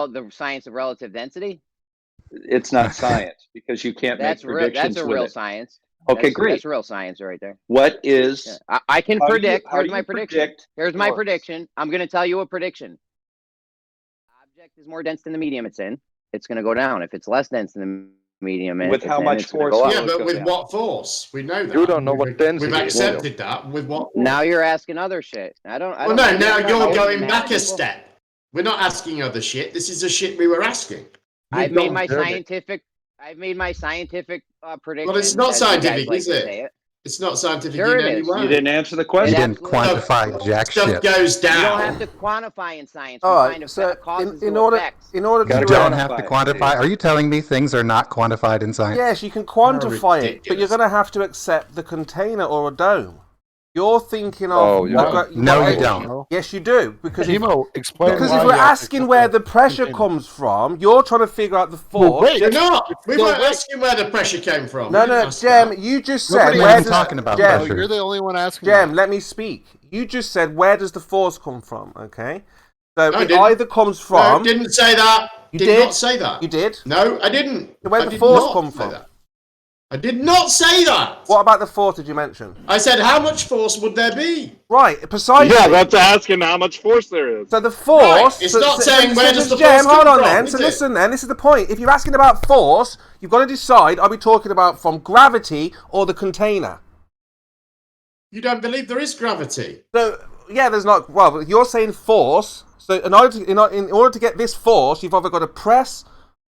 the science of relative density? It's not science because you can't make predictions that's a with real it. science. Okay, great. That's real science right there. What is? Yeah. I can predict. Here's my prediction. Here's my force? prediction. I'm going to tell you a prediction. Object is more dense than the medium it's in. It's going to go down. If it's less dense than the medium, with how much force? Yeah, but with what force? We know that. You don't know what density We've is. accepted that. With what force? Now you're asking other shit. Well, no, now you're going back a step. We're not asking other shit. This is the shit we were asking. I've made my scientific prediction. Well, it's not scientific, is it? It's not scientific Sure in it any is. way. You didn't answer the question. You didn't quantify jack shit. Stuff goes down. You don't have to quantify in science. All right, so in order to You don't have to quantify. Are you telling me things are not quantified in science? yes, you can quantify it, but you're going to have to accept the container or a dome. You're thinking of no, you don't. Yes, you do, because if explain. because if we're asking where the pressure comes from, you're trying to figure out the force. wait, We're not. We weren't asking where the pressure came from. No, Jem, you just said Nobody's where even talking about Jem, pressure. You're the only one asking. Jem, let me speak. You just said where does the force come from? Okay, so I it didn't. either comes No, from. didn't say that. You did not say that. You did. No, I didn't. So where I the did force not come say from? that. I did not say that. What about the force did you mention? I said how much force would there be? Right, precisely. Yeah, that's asking how much force there is. So the force. Right, it's not saying where does the Jem, force hold come on from, then. is So it? listen then. This is the point. If you're asking about force, you've got to decide: are we talking about from gravity or the container? You don't believe there is gravity? So yeah, there's not. Well, you're saying force. So in order to get this force, you've either got to press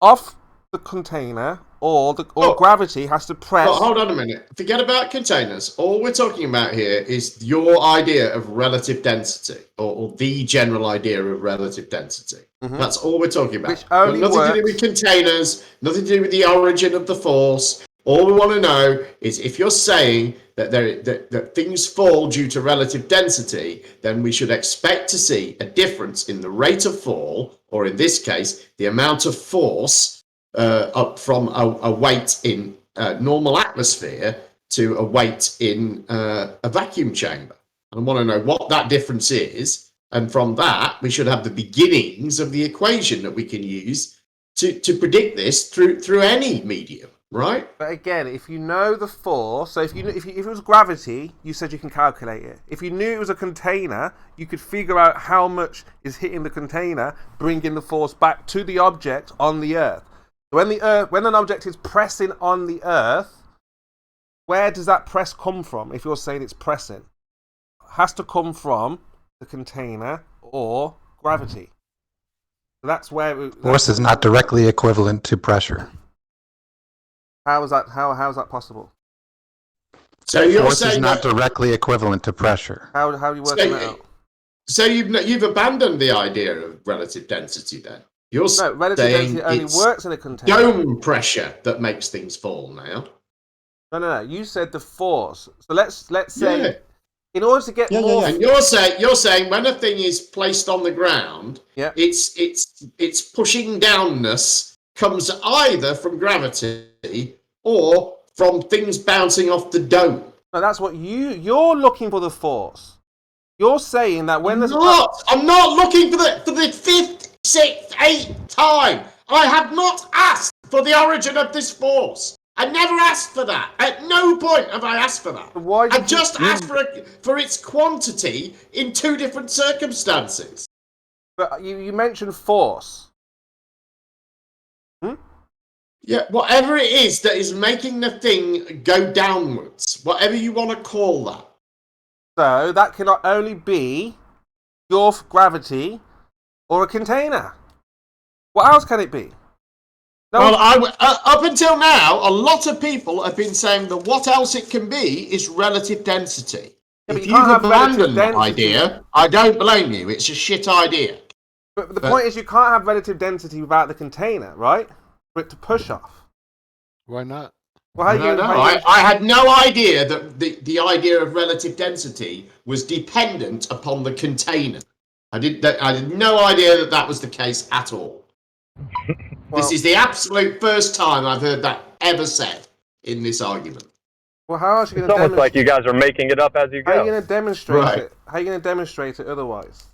off the container, or gravity has to press. But hold on a minute. Forget about containers. All we're talking about here is your idea of relative density, or the general idea of relative density. Mhm. That's all we're talking about. Which only nothing to do works- with containers, nothing to do with the origin of the force. All we want to know is if you're saying that things fall due to relative density, then we should expect to see a difference in the rate of fall, or in this case, the amount of force up from a weight in normal atmosphere to a weight in a vacuum chamber. And I want to know what that difference is. And from that, we should have the beginnings of the equation that we can use to predict this through any medium, right? But again, if you know the force, so if it was gravity, you said you can calculate it. If you knew it was a container, you could figure out how much is hitting the container, bringing the force back to the object on the Earth. So when an object is pressing on the Earth, where does that press come from? If you're saying it's pressing, it has to come from the container or gravity. So that's where Force is not directly equivalent to pressure. How is that? How is that possible? So you're Force is saying not that, directly equivalent to pressure. How are you working that out? so you've abandoned the idea of relative density then? You're No, relative saying density only it's works in a container. dome pressure that makes things fall now. No. You said the force. So let's say, Yeah. in order to get more, And you're saying when a thing is placed on the ground, Yeah. its pushing downness comes either from gravity or from things bouncing off the dome. no, that's what you're looking for the force. You're saying that when I'm not looking for the fifth, sixth, eighth time. I have not asked for the origin of this force. I never asked for that. At no point have I asked for that. Why I just asked for its quantity in two different circumstances. But you mentioned force. Yeah, whatever it is that is making the thing go downwards, whatever you want to call that. So that cannot only be your gravity or a container. What else can it be? No, Well, up until now, a lot of people have been saying that what else it can be is relative density. Yeah, but If you you've can't have relative abandoned that density. idea, I don't blame you. It's a shit idea. but the point is you can't have relative density without the container, right? For it to push off. Why not? Well, how you No, how you- I had no idea that the idea of relative density was dependent upon the container. I had no idea that was the case at all. well, This is the absolute first time I've heard that ever said in this argument. well, how else are you It's going to almost like you guys are making it up as you How are you go. going to demonstrate Right. it? How are you going to demonstrate it otherwise?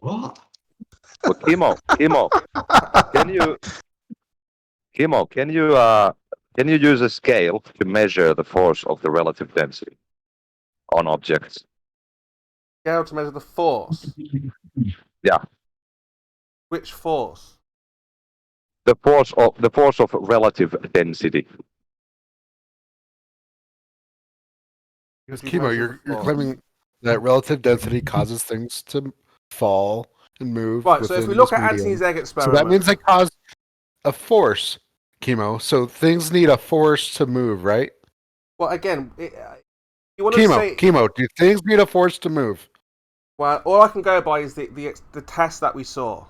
What? Well, Kimo, can you use a scale to measure the force of the relative density on objects? Scale to measure the force. Yeah. Which force? The force of relative density. Because you Kimo, measure you're the force. claiming that relative density causes things to fall and move. Right, so if we within look this at medium. Antony's egg So experiment. that means they cause a force, Kimo. So things need a force to move, right? Well, again, you want to say... Kimo, do things need a force to move? Well, all I can go by is the test that we saw.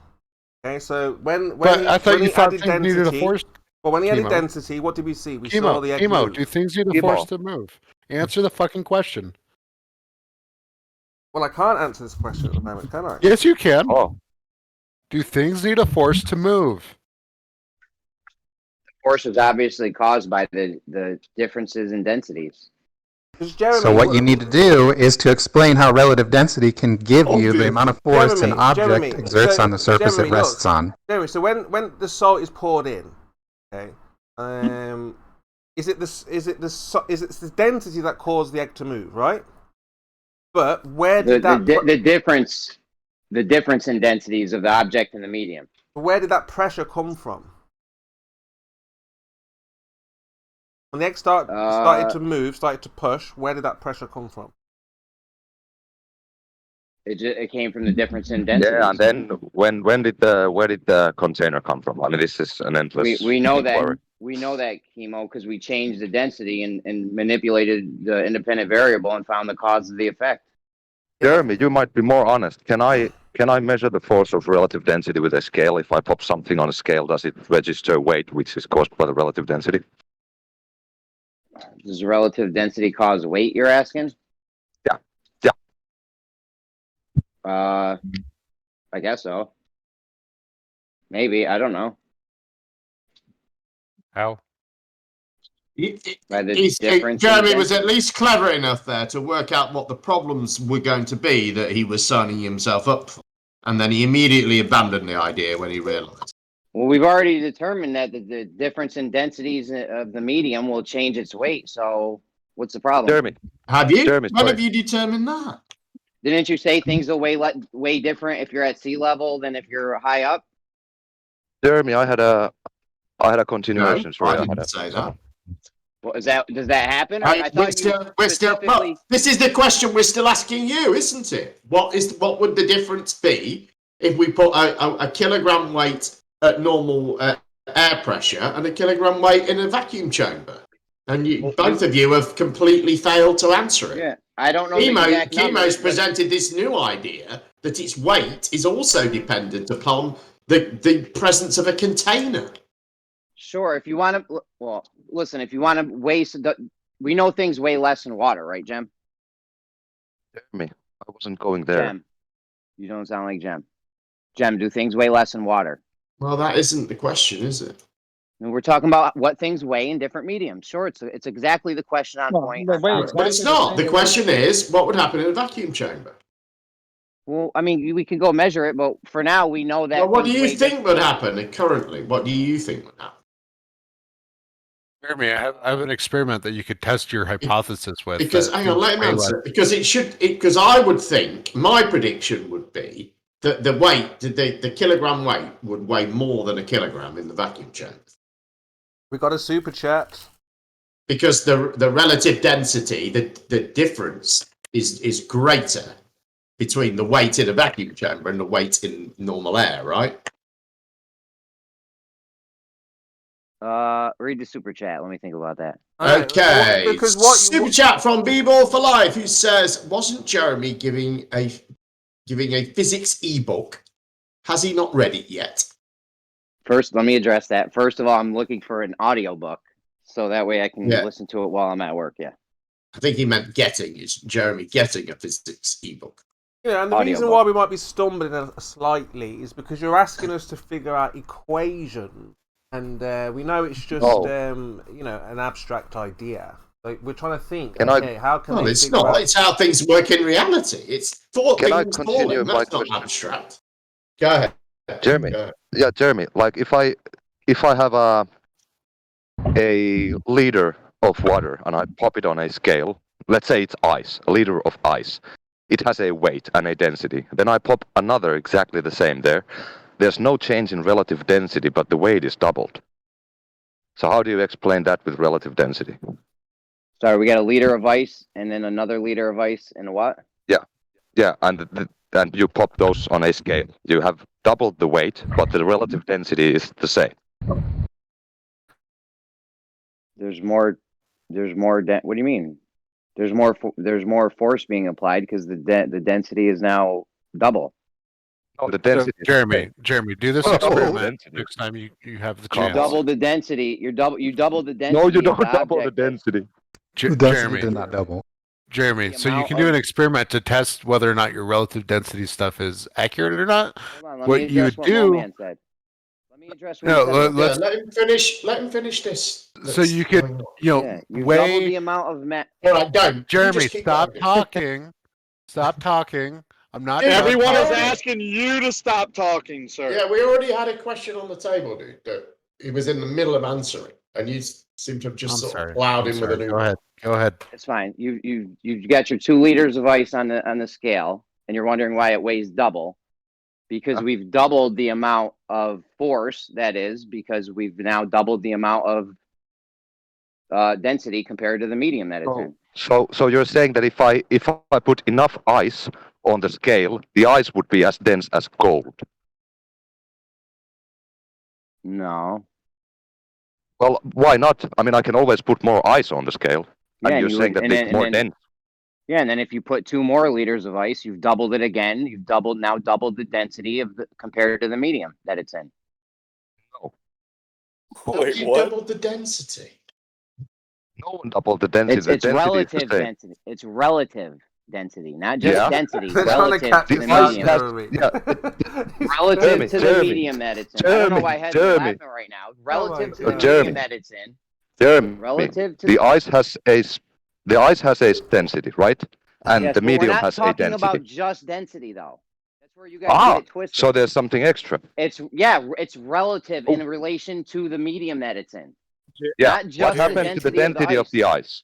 Okay, so when I thought you he thought added things needed a density... force. Well, when he added Kimo. density, what did we see? We saw the egg Kimo, move. do things need a Kimo. force to move? Answer the fucking question. Well, I can't answer this question at the moment, can I? Yes, you can. Oh, Do things need a force to move? Force is obviously caused by the differences in densities. Because Jeremy, So what you need to do is to explain how relative density can give you the Obvious. amount of force an object Jeremy, exerts so- on the surface Jeremy, it rests on. Jeremy, so when the salt is poured in, okay, is it the density that caused the egg to move, right? But where did The difference in densities of the object and the medium. where did that pressure come from? When the egg started to move, started to push, where did that pressure come from? It came from the difference in densities. yeah. And then where did the container come from? I mean, this is an endless. We know inquiry. that. We know that, Chemo, because we changed the density and manipulated the independent variable and found the cause of the effect. Jeremy, you might be more honest. Can I measure the force of relative density with a scale? If I pop something on a scale, does it register weight, which is caused by the relative density? Does relative density cause weight, you're asking? Yeah. I guess so. Maybe, I don't know. How? By the difference in Jeremy was density. at least clever enough there to work out what the problems were going to be that he was signing himself up for. And then he immediately abandoned the idea when he realized. Well, we've already determined that the difference in densities of the medium will change its weight. So what's the problem? Jeremy, Have you? Jeremy, When sorry. have you determined that? Didn't you say things will way different if you're at sea level than if you're high up? Jeremy, I had a continuation. No, Sorry, I didn't say that. Well, does that happen? Or Right, I thought we're still. Well, this is the question we're still asking you, isn't it? What would the difference be if we put a kilogram weight at normal air pressure and a kilogram weight in a vacuum chamber? And both of you have completely failed to answer it. Yeah, I don't know. The exact Chemo's numbers, presented this new idea that its weight is also dependent upon the presence of a container. Sure, if you want to, well, listen, if you want to waste, we know things weigh less in water, right, Jem? Jeremy, I wasn't going there. Jem, you don't sound like Jem. Jem, do things weigh less in water? Well, that isn't the question, is it? And we're talking about what things weigh in different mediums. Sure, it's exactly the question on point. But it's not. The question is, what would happen in a vacuum chamber? Well, I mean, we can go measure it, but for now, we know that. Well, what do things you weigh think would happen currently? What do you think would happen? Jeremy, I have an experiment that you could test your hypothesis with. Because hang on, let him answer. Because because I would think my prediction would be that the weight, the kilogram weight, would weigh more than a kilogram in the vacuum chamber. We got a super chat. Because the relative density, the difference is greater between the weight in a vacuum chamber and the weight in normal air, right? Read the super chat. Let me think about that. Okay. Because what Super chat from B-Ball for Life, who says, wasn't Jeremy giving a physics ebook? Has he not read it yet? First, let me address that. First of all, I'm looking for an audiobook, so that way I can listen to it while I'm at work. Yeah. I think he meant Jeremy getting a physics ebook. Yeah, and the reason why we might be stumbling slightly is because you're asking us to figure out equations, and we know it's just an abstract idea. Like, we're trying to think. Can I- Okay, how can Well, they it's figure not. out- It's how things work in reality. It's thought Can I things continue falling. my That's not question? abstract. Go ahead. Jeremy. Go ahead. Yeah, Jeremy. Like if I have a liter of water and I pop it on a scale, let's say it's ice, a liter of ice. It has a weight and a density. Then I pop another exactly the same there. There's no change in relative density, but the weight is doubled. So how do you explain that with relative density? Sorry, we got a liter of ice and then another liter of ice and what? Yeah, and you pop those on a scale. You have doubled the weight, but the relative density is the same. There's more. What do you mean? There's more force being applied because the density is now double. No, the So, density. is the same. Jeremy, do this Oh, experiment density. next time you have the Come You chance. double the density. You double the density. No, you of don't the double the object. density. The density Jeremy, did not double. Jeremy, The so you amount can do of- an experiment to test whether or not your relative density stuff is accurate or not. Hold on, let What me you address what do- Moman said. Let me address what No, he said. let's- Let him finish. Let him finish this. So you could, going on. you know, Yeah, you double weigh. the amount of All right, don't. You Jeremy, just keep stop going. talking. Stop talking. I'm not. Yeah, done Everyone is talking. asking you to stop talking, sir. Yeah, we already had a question on the table, dude. That he was in the middle of answering, and you seem to have just I'm sort sorry. of plowed I'm in with a sorry. new Go one. ahead. Go ahead. It's fine. You've got your 2 liters of ice on the scale, and you're wondering why it weighs double. Because we've doubled the amount of force, that is, because we've now doubled the amount of density compared to the medium that it's in. So you're saying that if I put enough ice on the scale, the ice would be as dense as gold. No. Well, why not? I mean, I can always put more ice on the scale, and Yeah, you're you saying would- that it's more dense. Yeah, and then if you put 2 more liters of ice, you've doubled it again. You've doubled the density of compared to the medium that it's in. Wait, You what? doubled the density. No one doubled the density. It's The density relative is the same. density. It's relative density, not just Yeah. density. They're trying to Relative catch to the the ice medium. has- Jeremy. Relative Jeremy, to the Jeremy, medium that it's in. I don't know why heads are Jeremy. laughing right now. Relative to God. the Jeremy. medium that it's in. Jeremy, Relative to the ice has a density, right? And Yes, the but we're medium not has a talking density. about just density though. That's where you guys get it twisted. So there's something extra. It's relative in relation to the medium that it's in. Yeah. Not just What the happened to the density density of the ice?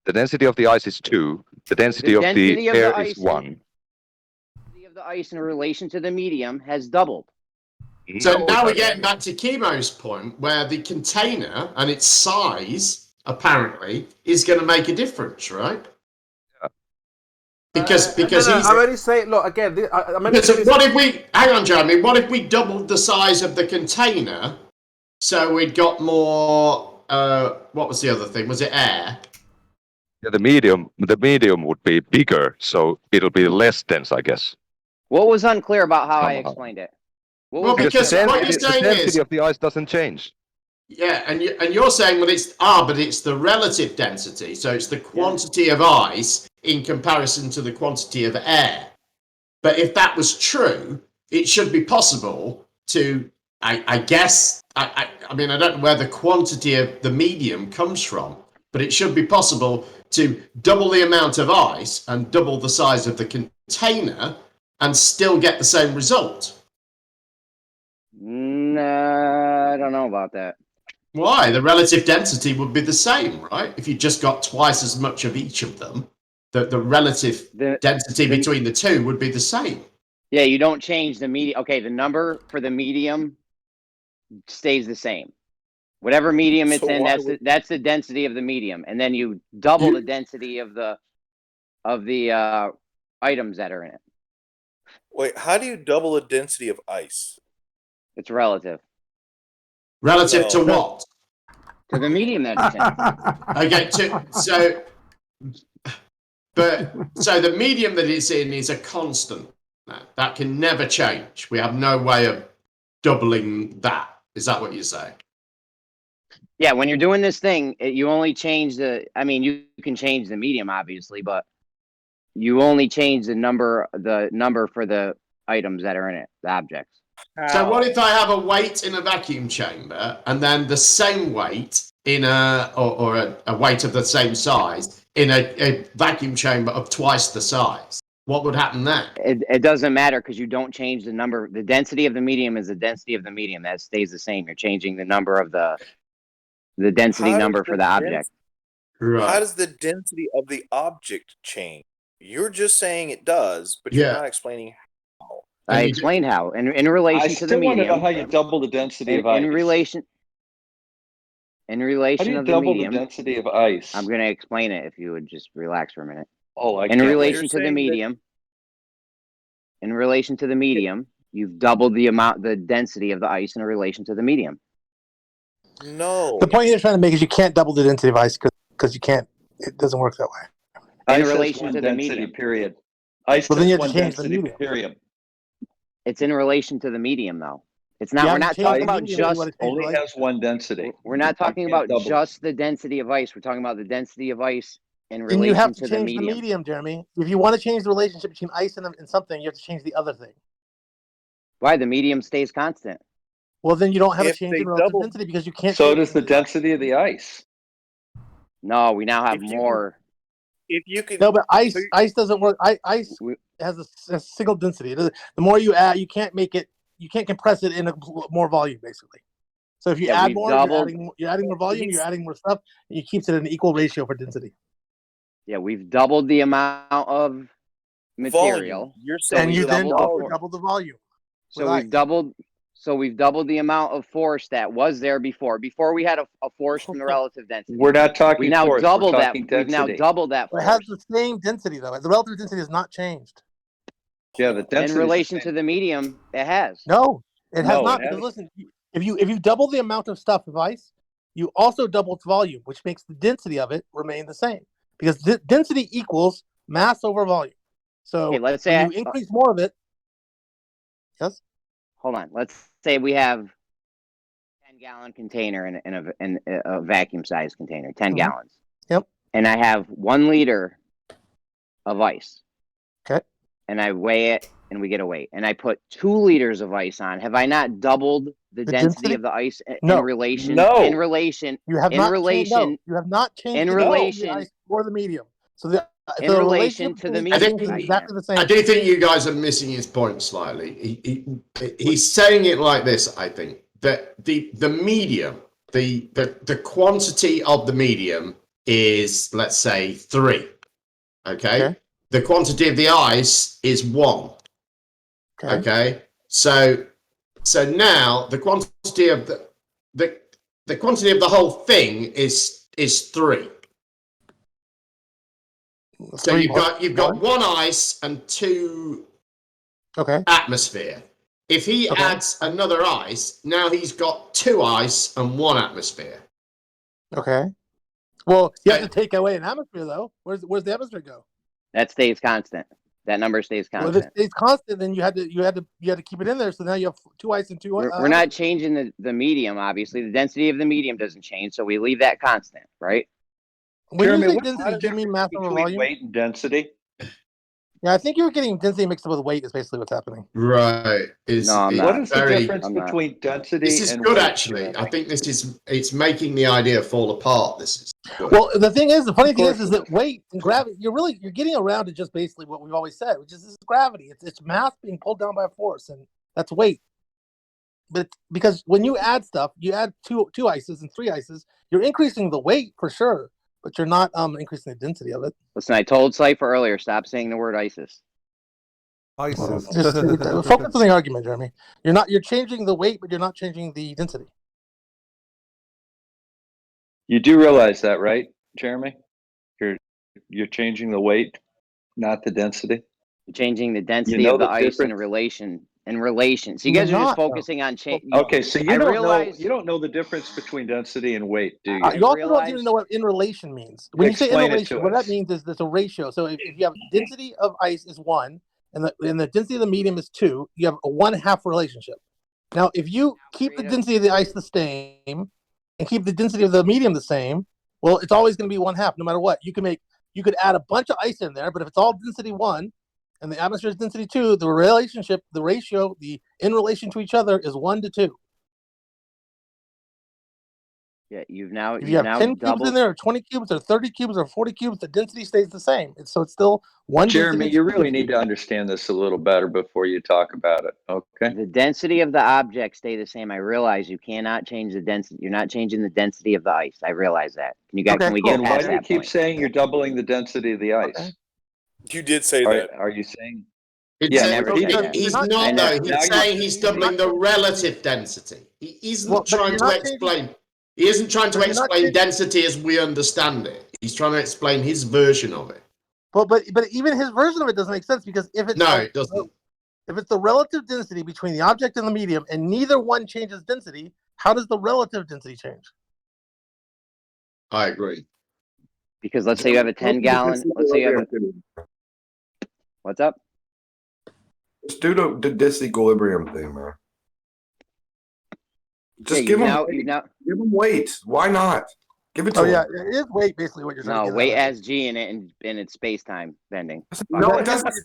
The density of the ice is 2. The density of density the of the air ice is 1. The of the ice in relation to the medium has doubled. So No, now we're no, getting back to Chemo's point, where the container and its size apparently is going to make a difference, right? Yeah. Because no, he's. I'm only saying. Look again. I'm only Because saying this- what if we hang on, Jeremy? What if we doubled the size of the container, so we'd got more? What was the other thing? Was it air? Yeah, the medium would be bigger, so it'll be less dense, I guess. What was unclear about how I Somehow. explained it? What Well, was because the what you're saying density is- of the ice doesn't change. Yeah, and you're saying, well, but it's the relative density, so it's the quantity of ice in comparison to the quantity of air. But if that was true, it should be possible to, I guess, I mean, I don't know where the quantity of the medium comes from, but it should be possible to double the amount of ice and double the size of the container and still get the same result. Nah, I don't know about that. Why? The relative density would be the same, right? If you just got twice as much of each of them, the relative density between the two would be the same. Yeah, you don't change the medium. Okay, the number for the medium stays the same. Whatever medium it's So in, why that's the density of the medium, and then you double the density of the items that are in it. Wait, how do you double the density of ice? It's relative Relative to No. what? to the medium that it's in. Okay, so the medium that it's in is a constant. That can never change. We have no way of doubling that. Is that what you're saying? Yeah, when you're doing this thing, you only change the. I mean, you can change the medium, obviously, but you only change the number for the items that are in it, the objects. So what if I have a weight in a vacuum chamber and then the same weight in a weight of the same size in a vacuum chamber of twice the size? What would happen then? It doesn't matter because you don't change the number. The density of the medium is the density of the medium. That stays the same. You're changing the number of the density How does number the for the object. How Right. does the density of the object change? You're just saying it does, but you're Yeah. not explaining how. I And you explained how in I relation to the still want to know medium. how you double the density of In ice. relation How do of you the double the medium. density of ice? I'm going to explain it if you would just relax for a minute. Oh, I In can't wait. relation to the saying that- medium. In relation to the medium, you've doubled the density of the ice in relation to the medium. No. The point you're trying to make is you can't double the density of ice because you can't. It doesn't work that way. In Ice has relation one to the density, medium. period. Ice Well, then you has have to one change the density, medium. period. It's in relation to the medium, though. It's not. You We're have to not change talking the about medium if you just. want to change Only the has one density. We're not talking You can't about double it. just the density of ice. We're talking about the density of ice in Then you have relation to to the change the medium. medium, Jeremy. If you want to change the relationship between ice and something, you have to change the other thing. Why? The medium stays constant. Well, then you don't have a If change they in relative double- density because you can't. So change does the density of the ice. No, we now have If you more. If you can, No, but ice So- ice doesn't work. Ice We- has a single density. The more you add, you can't make it. You can't compress it in more volume, basically. So if you Yeah, add we've more, doubled- you're adding more volume. You're adding more stuff, and you keeps it in an equal ratio for density. Yeah, we've doubled the amount of material. volume, you're So saying And you we've then doubled also the double the volume. So with we've ice. doubled. So we've doubled the amount of force that was there before. Before we had a force from the relative density. We're not talking We now force, doubled we're that. talking We've now density. doubled that It has force the same density though. The relative density has not changed. Yeah, the density in relation to the medium. It has. No, it has No, not. it Because hasn't. listen, if you double the amount of stuff of ice, you also double its volume, which makes the density of it remain the same. Because density equals mass over volume. So Okay, let's say when you increase more of it, yes. Hold on. Let's say we have 10-gallon container in a vacuum size container, 10 Mhm. gallons. Yep. And I have 1 liter of ice. Okay. And I weigh it and we get a weight. And I put 2 liters of ice on. Have I not doubled the density density? of the ice No. in relation? No. In relation. You have In not relation- changed. No, you have not changed in the density of relation- the ice or the medium. So the In relation to the between medium. things is exactly the same. I do think you guys are missing his point slightly. He's saying it like this, I think, that the medium, the quantity of the medium is, let's say, 3. Okay? The quantity of the ice is 1. Okay? So now the quantity of the quantity of the whole thing is 3. So you've got 1 ice and 2 atmosphere. If he adds another ice, now he's got 2 ice and 1 atmosphere. Okay. Well, you have to take away an atmosphere though. Where's the atmosphere go? That stays constant. That number stays Well, constant. if it stays constant, then you had to keep it in there. So now you have 2 ice and 2. We're not changing the medium, obviously. The density of the medium doesn't change, so we leave that constant, right? When Jeremy, you say what's the density, do you mean mass over Between volume? weight and density. Yeah, I think you're getting density mixed up with weight. Is basically what's happening. Right. No, I'm not. What is the very- difference I'm not. between density This is and good, weight, actually. Jeremy? I think it's making the idea fall apart. This is good. Well, the thing is, the funny thing course is it that weight and gravity. You're getting around to just basically what we've always said, which is this is gravity. It's mass being pulled down by a force, and that's weight. But because when you add stuff, you add two ices and 3 ices, you're increasing the weight for sure, but you're not increasing the density of it. Listen, I told Cypher earlier, stop saying the word ISIS. ISIS. Just focus on the argument, Jeremy. You're changing the weight, but you're not changing the density. You do realize that, right, Jeremy? You're changing the weight, not the density. You're changing the density know of the the ice in difference? relation. So you guys You're are just not, though. focusing on change. Okay, so I realize- you don't know the difference between density and weight, do you? I You also don't realize- even know what in relation means. When you say in Explain it relation, to what us. that means is there's a ratio. So if you have density of ice is 1 and the density of the medium is 2, you have a 1/2 relationship. Now, if you keep the density of the ice the same and keep the density of the medium the same, well, it's always going to be 1/2 no matter what. You could add a bunch of ice in there, but if it's all density 1 and the atmosphere is density 2, the relationship, the ratio, the in relation to each other is 1 to 2. Yeah, you've now If you have 10 cubes doubled. in there, or 20 cubes, or 30 cubes, or 40 cubes, the density stays the same. So it's still one Jeremy, density. you really need to understand this a little better before you talk about it. Okay. The density of the object stay the same. I realize you cannot change the density. You're not changing the density of the ice. I realize that. Can we get Then why past do you that keep point? saying you're doubling the density of the ice? Okay. You did say that. Are you saying? It's Yeah, I never said that. he's You're not not- though. now He's you're- saying he's doubling the relative density. He isn't trying to explain. He isn't trying to explain density as we understand it. He's trying to explain his version of it. But even his version of it doesn't make sense, because if it's It doesn't. if it's the relative density between the object and the medium, and neither one changes density, how does the relative density change? I agree. Because let's say you have a 10-gallon. Let's say you have a. What's up? Just do the disequilibrium thing, man. Just give them weight. Why not? Give it to them. It is weight, basically, what you're saying. No, weight has G in it, and it's space-time bending. No, it doesn't. That's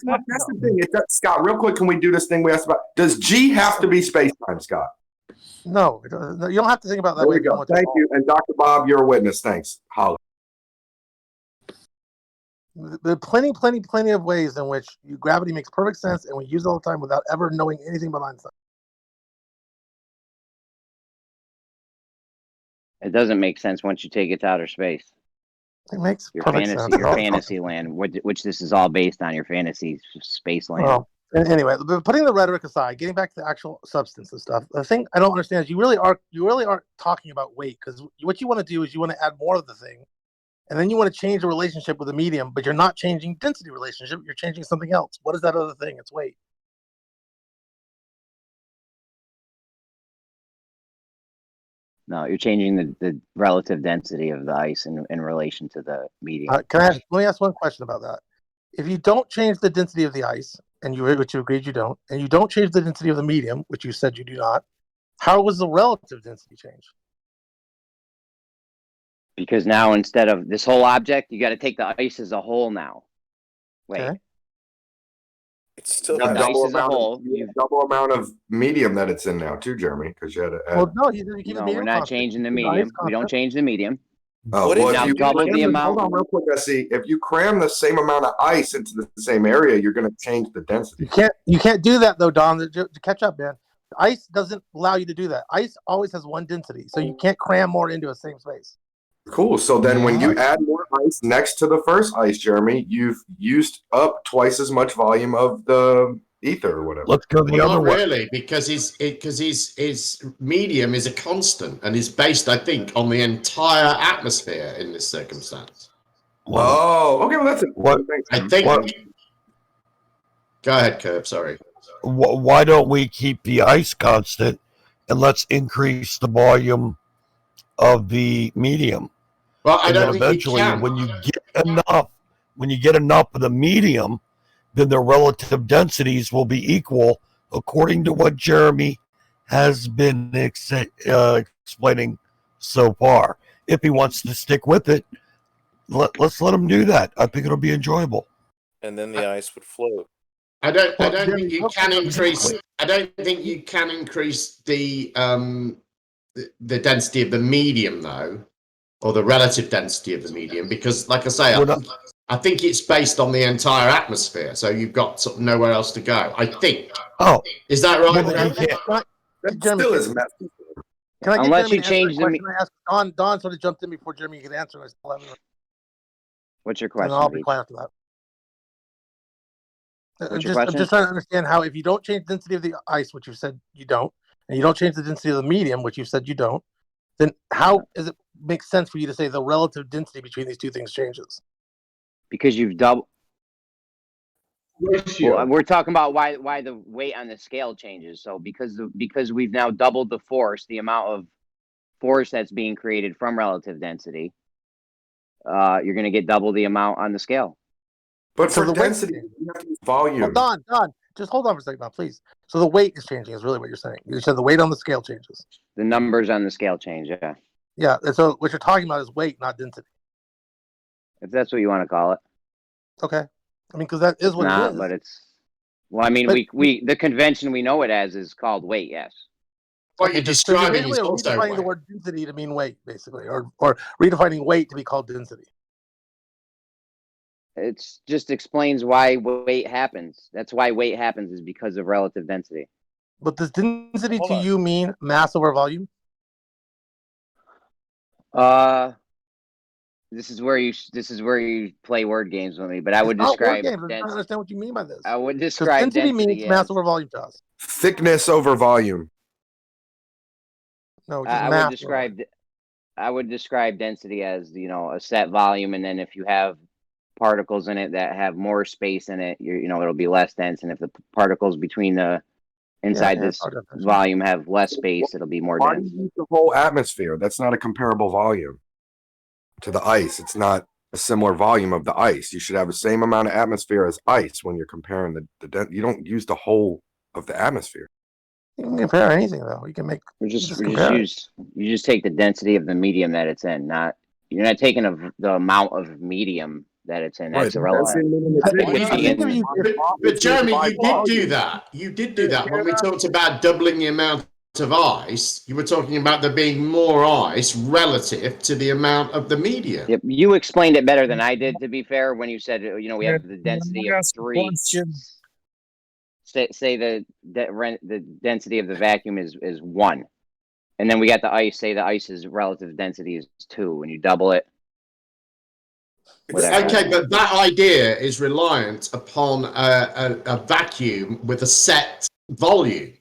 the thing. Scott, real quick, can we do this thing we asked about? Does G have to be space-time, Scott? No, it doesn't. No, you don't have to think about that. There we go. Thank you. And Dr. Bob, you're a witness. Thanks. Holly. There are plenty of ways in which gravity makes perfect sense, and we use it all the time without ever knowing anything about Einstein. It doesn't make sense once you take it to outer space. It makes Your perfect fantasy, sense. your fantasy land, which this is all based on, your fantasy space land. Well, anyway, but putting the rhetoric aside, getting back to the actual substance of stuff, the thing I don't understand is you really aren't talking about weight, because what you want to do is you want to add more of the thing, and then you want to change the relationship with the medium, but you're not changing density relationship. You're changing something else. What is that other thing? It's weight. No, you're changing the relative density of the ice in relation to the medium. Let me ask one question about that. If you don't change the density of the ice, which you agreed you don't, and you don't change the density of the medium, which you said you do not, how was the relative density change? Because now, instead of this whole object, you got to take the ice as a whole now. Wait. Okay. It's still The ice as a whole. Double amount of medium that it's in now, too, Jeremy, because you had to add. Well, no, you keep the No, medium we're not constant. changing the Keep medium. ice We don't constant. change the medium. Oh, What if well, now if you double the amount? Hold on, real quick, Essie. If you cram the same amount of ice into the same area, you're going to change the density. You can't do that though, Don. To catch up, man. Ice doesn't allow you to do that. Ice always has one density, so you can't cram more into a same space. Cool. So then when you add more ice next to the first ice, Jeremy, you've used up twice as much volume of the ether or whatever. Let's go the other Not way. really, because his medium is a constant and is based, I think, on the entire atmosphere in this circumstance. Oh, okay. Well, that's it. What? I think. What? Go ahead, Curb. Sorry. Why don't we keep the ice constant and let's increase the volume of the medium? Well, I And don't then think you eventually, can. when you get enough of the medium, then the relative densities will be equal, according to what Jeremy has been explaining so far. If he wants to stick with it, let's let him do that. I think it'll be enjoyable. And then the ice would float. I don't think you can increase. I don't think you can increase the density of the medium though, or the relative density of the medium, because, like I say, I think it's based on the entire atmosphere. So you've got sort of nowhere else to go. I think. Oh, is that right? That still is messy. Can I get Unless Jeremy you to answer change the question I asked? Don sort of jumped in before Jeremy could answer. I still haven't. What's your And question? I'll be Beach? quiet after that. What's your I'm question? just trying to understand how, if you don't change the density of the ice, which you said you don't, and you don't change the density of the medium, which you said you don't, then how does it make sense for you to say the relative density between these two things changes? Because you've doubled. Well, we're talking about why the weight on the scale changes. So because we've now doubled the force, the amount of force that's being created from relative density, you're going to get double the amount on the scale. But So for the weight- density, you have to use volume. Don, just hold on for a second, Don, please. So the weight is changing, is really what you're saying. You said the weight on the scale changes. The numbers on the scale change, yeah. Yeah, and so what you're talking about is weight, not density. If that's what you want to call it. Okay. I mean, because that is It's what not, it is. but it's. Well, I mean, But- we the convention we know it as is called weight, yes. what you're So you're describing is basically also redefining the weight. word density to mean weight, basically, or redefining weight to be called density. It just explains why weight happens. That's why weight happens, is because of relative density. But does density Hold to on. you mean mass over volume? This is where you play word games with me, but I would It's not word describe games. I'm trying to density. understand what you mean by this. I would Because describe density means density mass as over volume to us. Thickness over volume. No, just I mass. would describe I would describe density as, you know, a set volume, and then if you have particles in it that have more space in it, it'll be less dense, and if the particles between the inside this our definition. volume have less space, it'll be more Why do dense. you use the whole atmosphere? That's not a comparable volume to the ice. It's not a similar volume of the ice. You should have the same amount of atmosphere as ice when you're comparing you don't use the whole of the atmosphere. You can compare anything though. You can make. You compare it. just take the density of the medium that it's in. You're not taking the amount of medium that it's in. That's irrelevant. But Jeremy, you did do that. You did do that when we talked about doubling the amount of ice. You were talking about there being more ice relative to the amount of the medium. Yep, you explained it better than I did, to be fair, when you said, we have the density of 3. Say the density of the vacuum is 1. And then we got the ice, say the ice's relative density is 2. When you double it. Whatever. Okay, but that idea is reliant upon a vacuum with a set volume,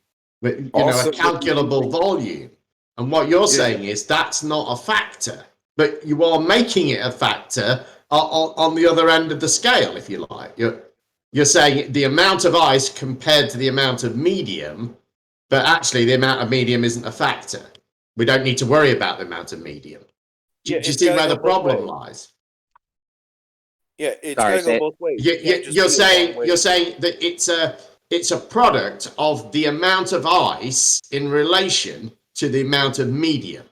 a calculable volume. And what you're saying is that's not a factor, but you are making it a factor on the other end of the scale, if you like. You're saying the amount of ice compared to the amount of medium, but actually the amount of medium isn't a factor. We don't need to worry about the amount of medium. Do you see where the problem lies? Yeah, it's got to go both ways. You're saying that it's a product of the amount of ice in relation to the amount of medium.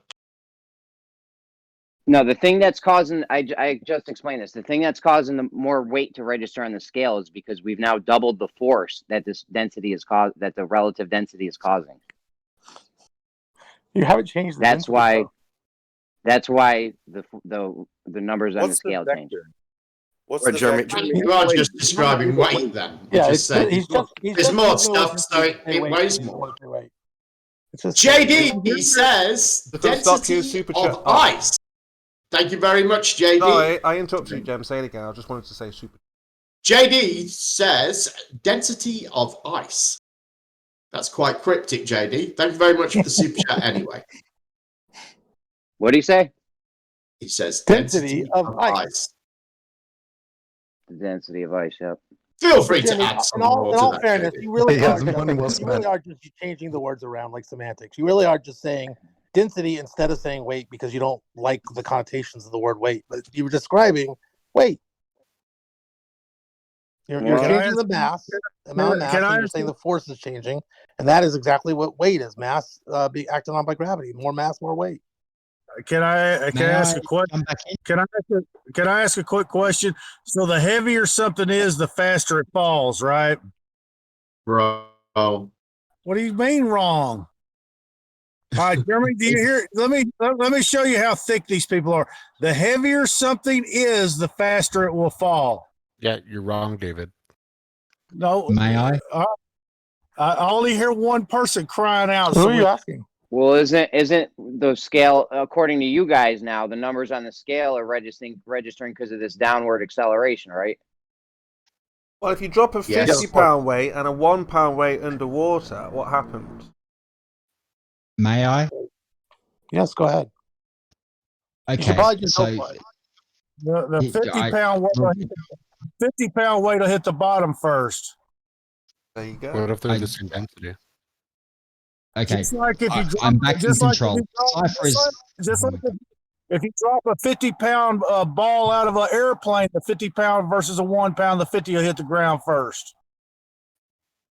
No, the thing that's causing, I just explained this. The thing that's causing the more weight to register on the scale is because we've now doubled the force that this density is that the relative density is causing. You haven't changed. That's why the numbers on the scale change. What's the Jeremy? You are just describing weight then. Yeah, just saying there's more stuff, so it weighs more. JD says density of ice. Thank you very much, JD. Sorry, I interrupted you, Jem. Say it again. I just wanted to say super. JD says density of ice. That's quite cryptic, JD. Thank you very much for the super chat anyway. What do you say? He says density of ice. The density of ice, yep. Feel free to add some more in to all that, fairness, JD. you really Yes, are money well just, you really spent. are just changing the words around like semantics. You really are just saying density instead of saying weight because you don't like the connotations of the word weight. But you were describing weight. You're changing the mass, amount of mass, and you're saying the force is changing, and that is exactly what weight is: mass being acted on by gravity. More mass, more weight. Can I ask a question? Can I ask a quick question? So the heavier something is, the faster it falls, right? Bro. What do you mean wrong? All right, Jeremy, do you hear? Let me show you how thick these people are. The heavier something is, the faster it will fall. Yeah, you're wrong, David. No. May I? I only hear one person crying out. Who are you asking? Well, isn't the scale, according to you guys now, the numbers on the scale are registering because of this downward acceleration, right? Well, if you drop a 50-pound weight and a 1 pound weight underwater, what happens? May I? Yes, go ahead. Okay, you should probably just so go for it. The 50-pound weight will hit the bottom first. There you go. What if they're the same density? Okay, Just like if you drop, I'm back in just like control. If you drop a 50-pound ball out of an airplane, the 50-pound versus a 1 pound, the 50 will hit the ground first.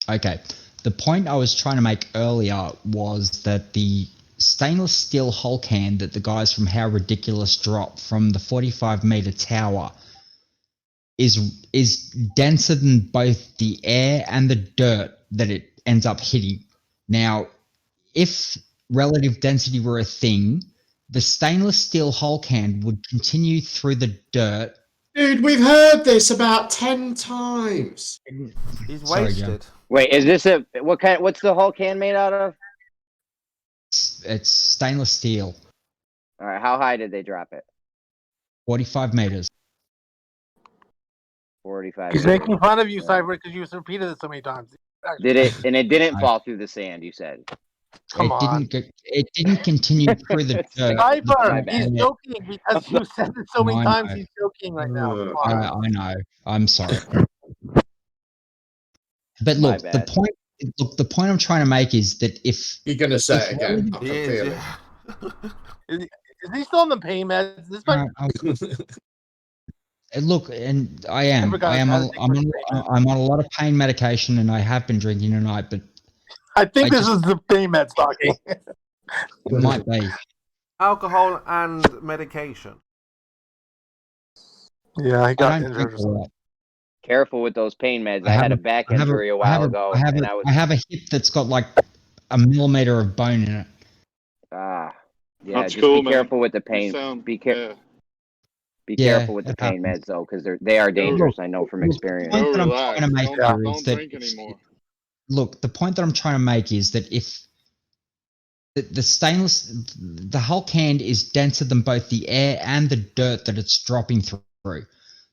Okay, the point I was trying to make earlier was that the stainless steel Hulk hand that the guys from How Ridiculous dropped from the 45-meter tower is denser than both the air and the dirt that it ends up hitting. Now, if relative density were a thing, the stainless steel Hulk hand would continue through the dirt. Dude, we've heard this about 10 times. He's Sorry, Joe. wasted. Wait, is this what's the Hulk hand made out of? It's stainless steel, All right, how high did they drop it? 45 meters. 45. He's meters. making fun of you, Cyber, because you've repeated it so many times. Did it? And it didn't fall through the sand. You said. Come on. It didn't continue through the dirt. My Cyber, he's bad. joking because you said it so many I times. know. He's joking right now. Come on. I know. I'm sorry. But My look, bad. the point I'm trying to make is that if You're going to say it if again. I He can is, feel yeah. Is he still on the pain meds? This might look, and I am Never got I'm how to take pain I'm on a lot of pain medication, and I have been drinking tonight, but I think I this is the pain meds talking. it might be. Alcohol and medication. Yeah, I I got don't drink injured. a lot. Careful with those pain meds. I I have had a a- back I have a- injury a I have while a- ago, I have and a- I was I have a hip that's got like a millimeter of bone in it. yeah. That's Just cool, be man. careful with the You pain. sound- Be yeah. Yeah, careful with the it pain happens. meds though, because they are dangerous. I know from Look, experience. The point Go that I'm relax. trying to make Don't- here don't is that drink anymore. Look, the point that I'm trying to make is that if the stainless, the Hulk hand is denser than both the air and the dirt that it's dropping through.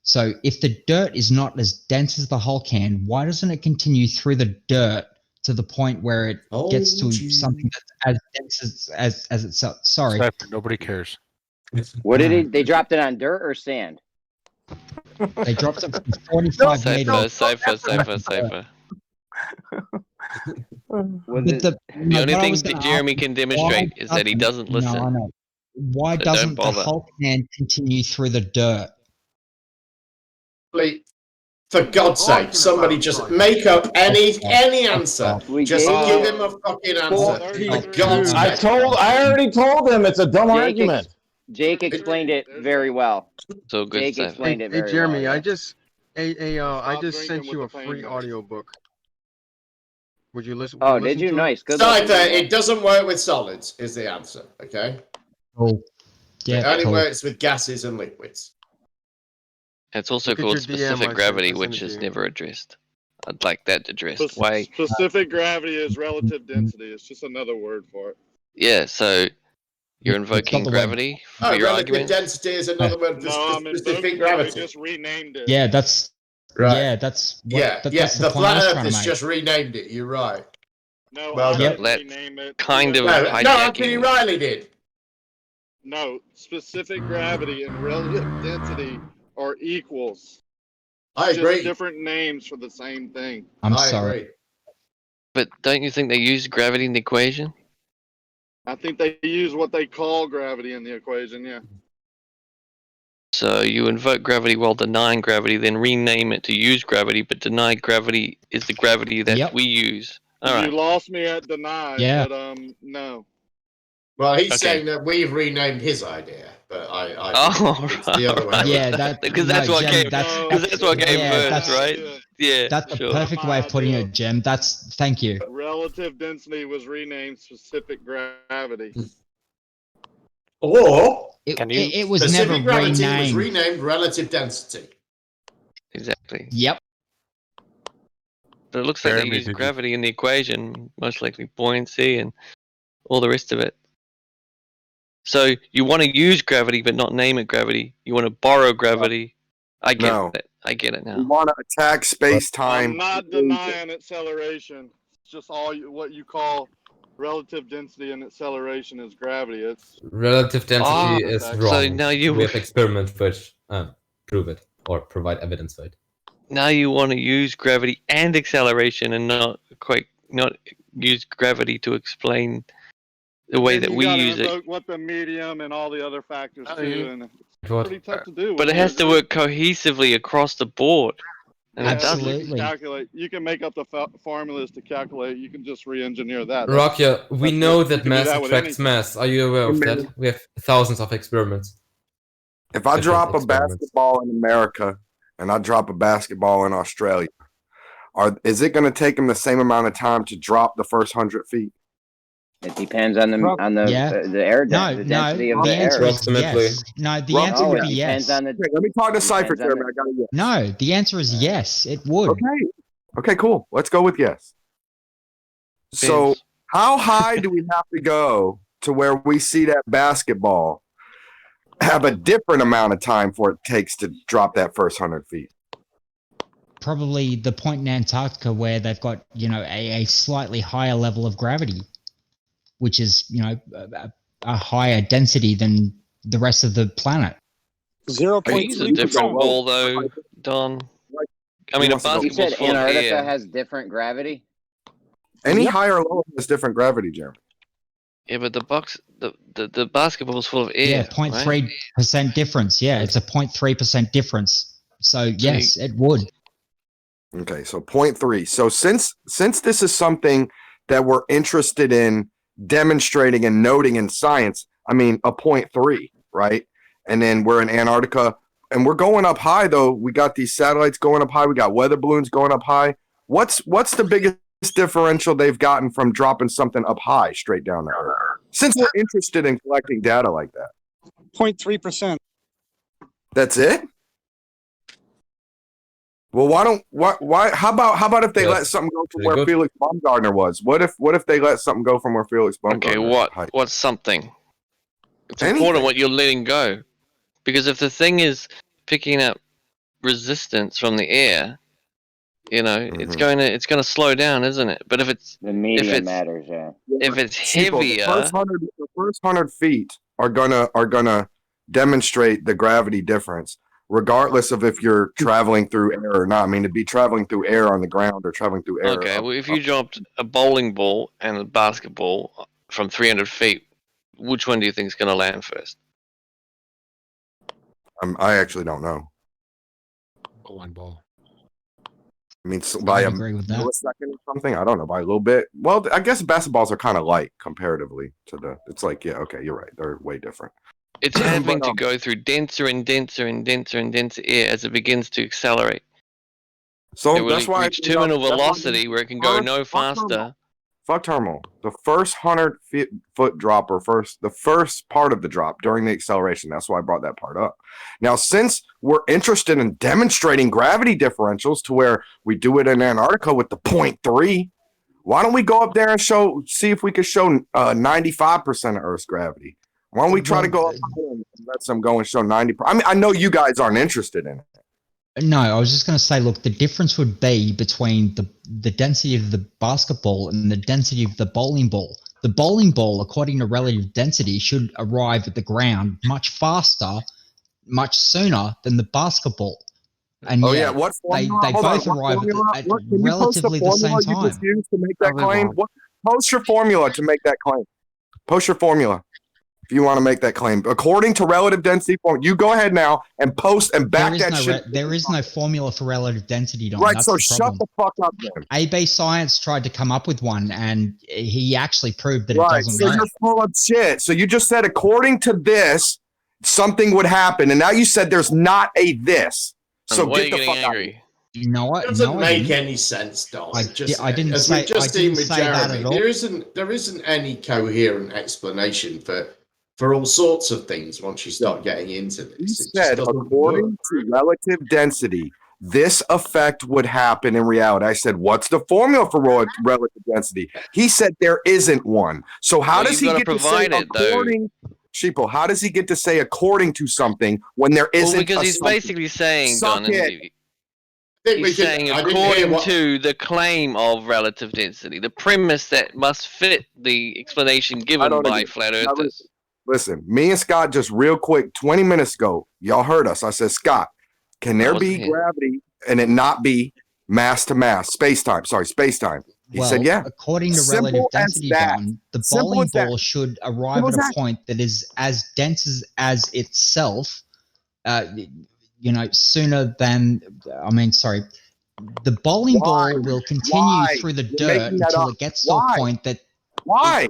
So if the dirt is not as dense as the Hulk hand, why doesn't it continue through the dirt to the point where it gets to something that's as dense as itself? Sorry. Cypher, nobody cares. What did they dropped it on dirt or sand? They dropped it from 45 meters. Safer. The only thing that Jeremy can demonstrate is that he doesn't listen. No, I know. Why So doesn't don't the bother. Hulk hand continue through the dirt? For God's sake, somebody just make up any answer. Just give him a fucking answer. For God's I sake. already told him it's a dumb argument. Jake explained it very well. So good. Jake explained it very Jeremy, well. I just sent you a the free pain meds. audiobook. Would you listen? Oh, would did listen you? to Nice. Good. Cypher, it doesn't work with solids, is the answer. Okay? Cool. Yeah, It only cool. works with gases and liquids. It's also Look at called your DM, I specific sent- gravity, I sent which it to is you. never addressed. I'd like that addressed. Why? Specific gravity is relative density. It's just another word for it. Yeah, so you're It's not invoking the word. gravity for Oh, your relative argument? density is another word for No, I'm specific invoking it. We gravity. just renamed it. Yeah, that's Right. yeah, that's what, Yeah, that's the the point I flat was Earth trying to has make. just renamed it. You're right. No, Well I done. didn't Let's rename it. kind of No, Anthony hijacking. Riley did. No, specific gravity and relative density are equals. I It's agree. just different names for the same thing. I'm I sorry. agree. But don't you think they use gravity in the equation? I think they use what they call gravity in the equation, yeah. So you invoke gravity while denying gravity, then rename it to use gravity, but deny gravity is the gravity that Yep. we use. All right. You lost me at deny, Yeah. but no. Well, he's Okay. saying that we've renamed his idea, but I Oh, it's the other way right. around. Yeah, that Because that's what Jem, came. that's Because that's what came yeah, first, that's right? Yeah. that's the sure. perfect way of putting it, Jem. That's thank you. Relative density was renamed specific gravity. Or It was specific never gravity was renamed. renamed relative density. Exactly. Yep. But it looks like Jeremy, they use did you- gravity in the equation, most likely buoyancy and all the rest of it. So you want to use gravity but not name it gravity. You want to borrow gravity. I get No. it. I get it We now. want to attack space time. I'm not denying acceleration. It's just what you call relative density and acceleration is gravity. It's Relative density Ah, is so wrong. now you- We have experiments which prove it or provide evidence for it. Now you want to use gravity and acceleration and not use gravity to explain the way then that you we gotta use it. invoke what the medium and all the other factors Oh, too, yeah. and it's What? pretty tough to do. But when it you has to agree. work cohesively across the board. And it Yeah, doesn't. You Absolutely. can calculate. You can make up the formulas to calculate. You can just re-engineer that. Rokia, we that's know what- you that can do mass that with attracts anything. mass. Are you aware of that? We have thousands of experiments. If I Different drop a experiments. basketball in America and I drop a basketball in It depends on the Yeah. the air No, the no. density of The the air. answer is yes. No, the answer No, would it be depends yes. on the. Okay, let me talk to Cypher, depends on Chairman. I got a yes. No, the answer is yes. It would. Okay. Okay, cool. Let's go with yes. So, how high do we have to go to where we see that basketball have a different amount of time for it takes to drop that first 100 feet? Probably the point in Antarctica where they've got, a slightly higher level of gravity, which is, a higher density than the rest of the planet. 0.3%. Use a different ball though, Don. I mean, a You basketball's said full of Antarctica air. has different gravity. Any higher or lower has different gravity, Jim. Yeah, but the basketball's full of air. Yeah, 0.3% difference. Yeah, it's a 0.3% difference. So yes, it would. Okay, so 0.3. So since this is something that we're interested in demonstrating and noting in science, I mean a 0.3, right? And then we're in Antarctica and we're going up high though. We got these satellites going up high, we got weather balloons going up high. What's the biggest differential they've gotten from dropping something up high straight down to Earth? Since we're interested in collecting data like that. 0.3%. That's it? Well, why how about if they let something go from where Felix Baumgartner was? What if they let something go from where Felix Baumgartner Okay, what's something? It's important what you're letting go. Because if the thing is picking up resistance from the air, it's going to slow down, isn't it? But if it's the medium matters, yeah. If it's Sheeple, heavier, the first 100 feet are gonna demonstrate the gravity difference, regardless of if you're traveling through air or not. I mean, to be traveling through air on the ground or traveling through air. okay. Well, if you dropped a bowling ball and a basketball from 300 feet, which one do you think is going to land first? I actually don't know. Bowling ball. I mean, by a agree with that. millisecond or something. I don't know, by a little bit. Well, I guess basketballs are kind of light comparatively to the. It's like, yeah, okay, you're right. They're way different. It's having to go through denser and denser and denser and denser air as it begins to accelerate. So it will that's why reach terminal velocity where it can go no faster. Fuck terminal. The first 100 foot drop, or the first part of the drop during the acceleration. That's why I brought that part up. Now, since we're interested in demonstrating gravity differentials to where we do it in Antarctica with the 0.3, why don't we go up there and see if we could show 95% of Earth's gravity? Why don't we try to go up and let some go and show 90%? I mean, I know you guys aren't interested in it. No, I was just going to say, look, the difference would be between the density of the basketball and the density of the bowling ball. The bowling ball, according to relative density, should arrive at the ground much faster, much sooner than the basketball. And yeah, what formula? they both arrive at relatively the same time. You just used to make that claim? Post your formula to make that claim. Post your formula. If you want to make that claim, according to relative density form, you go ahead now and post and back that shit. There is no formula for relative density, Don. Right, That's so the shut problem. the fuck up then. AB Science tried to come up with one, and he actually proved that it Right, doesn't so work. you're full of shit. So you just said, according to this, something would happen, and now you said there's not a this. So why are get you the getting fuck angry? out. You know what? It doesn't No, make any sense, Don. I didn't as say- we've just I seen didn't with say that Jeremy, at all. there isn't any coherent explanation for all sorts of things once you start getting into this. You It just said, doesn't according to relative density, this effect would happen in reality. I said, what's the formula for relative density? He said there isn't one. So how does he you've get gotta to say provide it, though. according? Sheeple, how does he get to say according to something when there isn't? Well, because a he's something? basically saying, Suck Don, it. he's saying according to the claim of relative density, the premise that must fit the explanation given by flat earthers. Listen, me and Scott just real quick, 20 minutes ago, y'all heard us. I said, Scott, can there be gravity and it not be mass to mass, space-time? Sorry, space-time. He said, yeah. According to Simple relative as density, that. Don, the Simple bowling as that. ball should arrive Simple at as a that. point that is as dense as itself, sooner than, the bowling ball will continue through the You're dirt making that until up. it gets to a Why? point that... Why?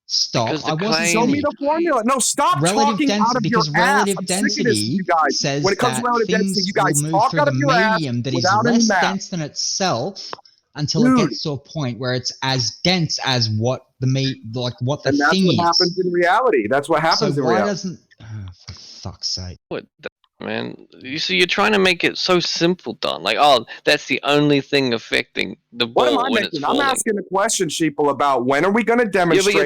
Stop. Because the I wasn't claim- Show me finished. the formula. No, stop Relative talking density, out of your because ass. relative I'm sick of this, density you guys. says When it comes that to relative density, things you guys will move talk through out the of your ass medium that is without any less math. dense than itself until it Dude. gets to a point where it's as dense as what like what the And that's thing what is. happens in reality. That's what happens So in why reality. doesn't? Oh, for fuck's sake! What, man? You see, you're trying to make it so simple, Don. Like, oh, that's the only thing affecting the What am ball I when it's making? I'm falling. asking a question, sheeple, about when are we going to Yeah, demonstrate? but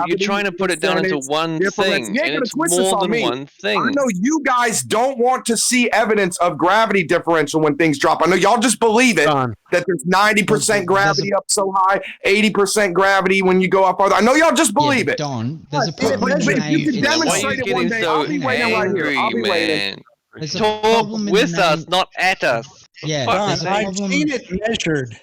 you're trying to put it down into one thing, You ain't and going it's to twist this more on than me. one thing. I know you guys don't want to see evidence of gravity differential when things drop. I know y'all just believe it, that there's 90% gravity up so high, 80% gravity when you go up farther. I know y'all just believe it. Don, there's a But problem in the if you name. can demonstrate it one day, I'll be waiting right here. I'll be waiting. There's a Talk problem in with the name. us, not at us. Yeah, Fuck, Don, there's a I've problem. seen it measured.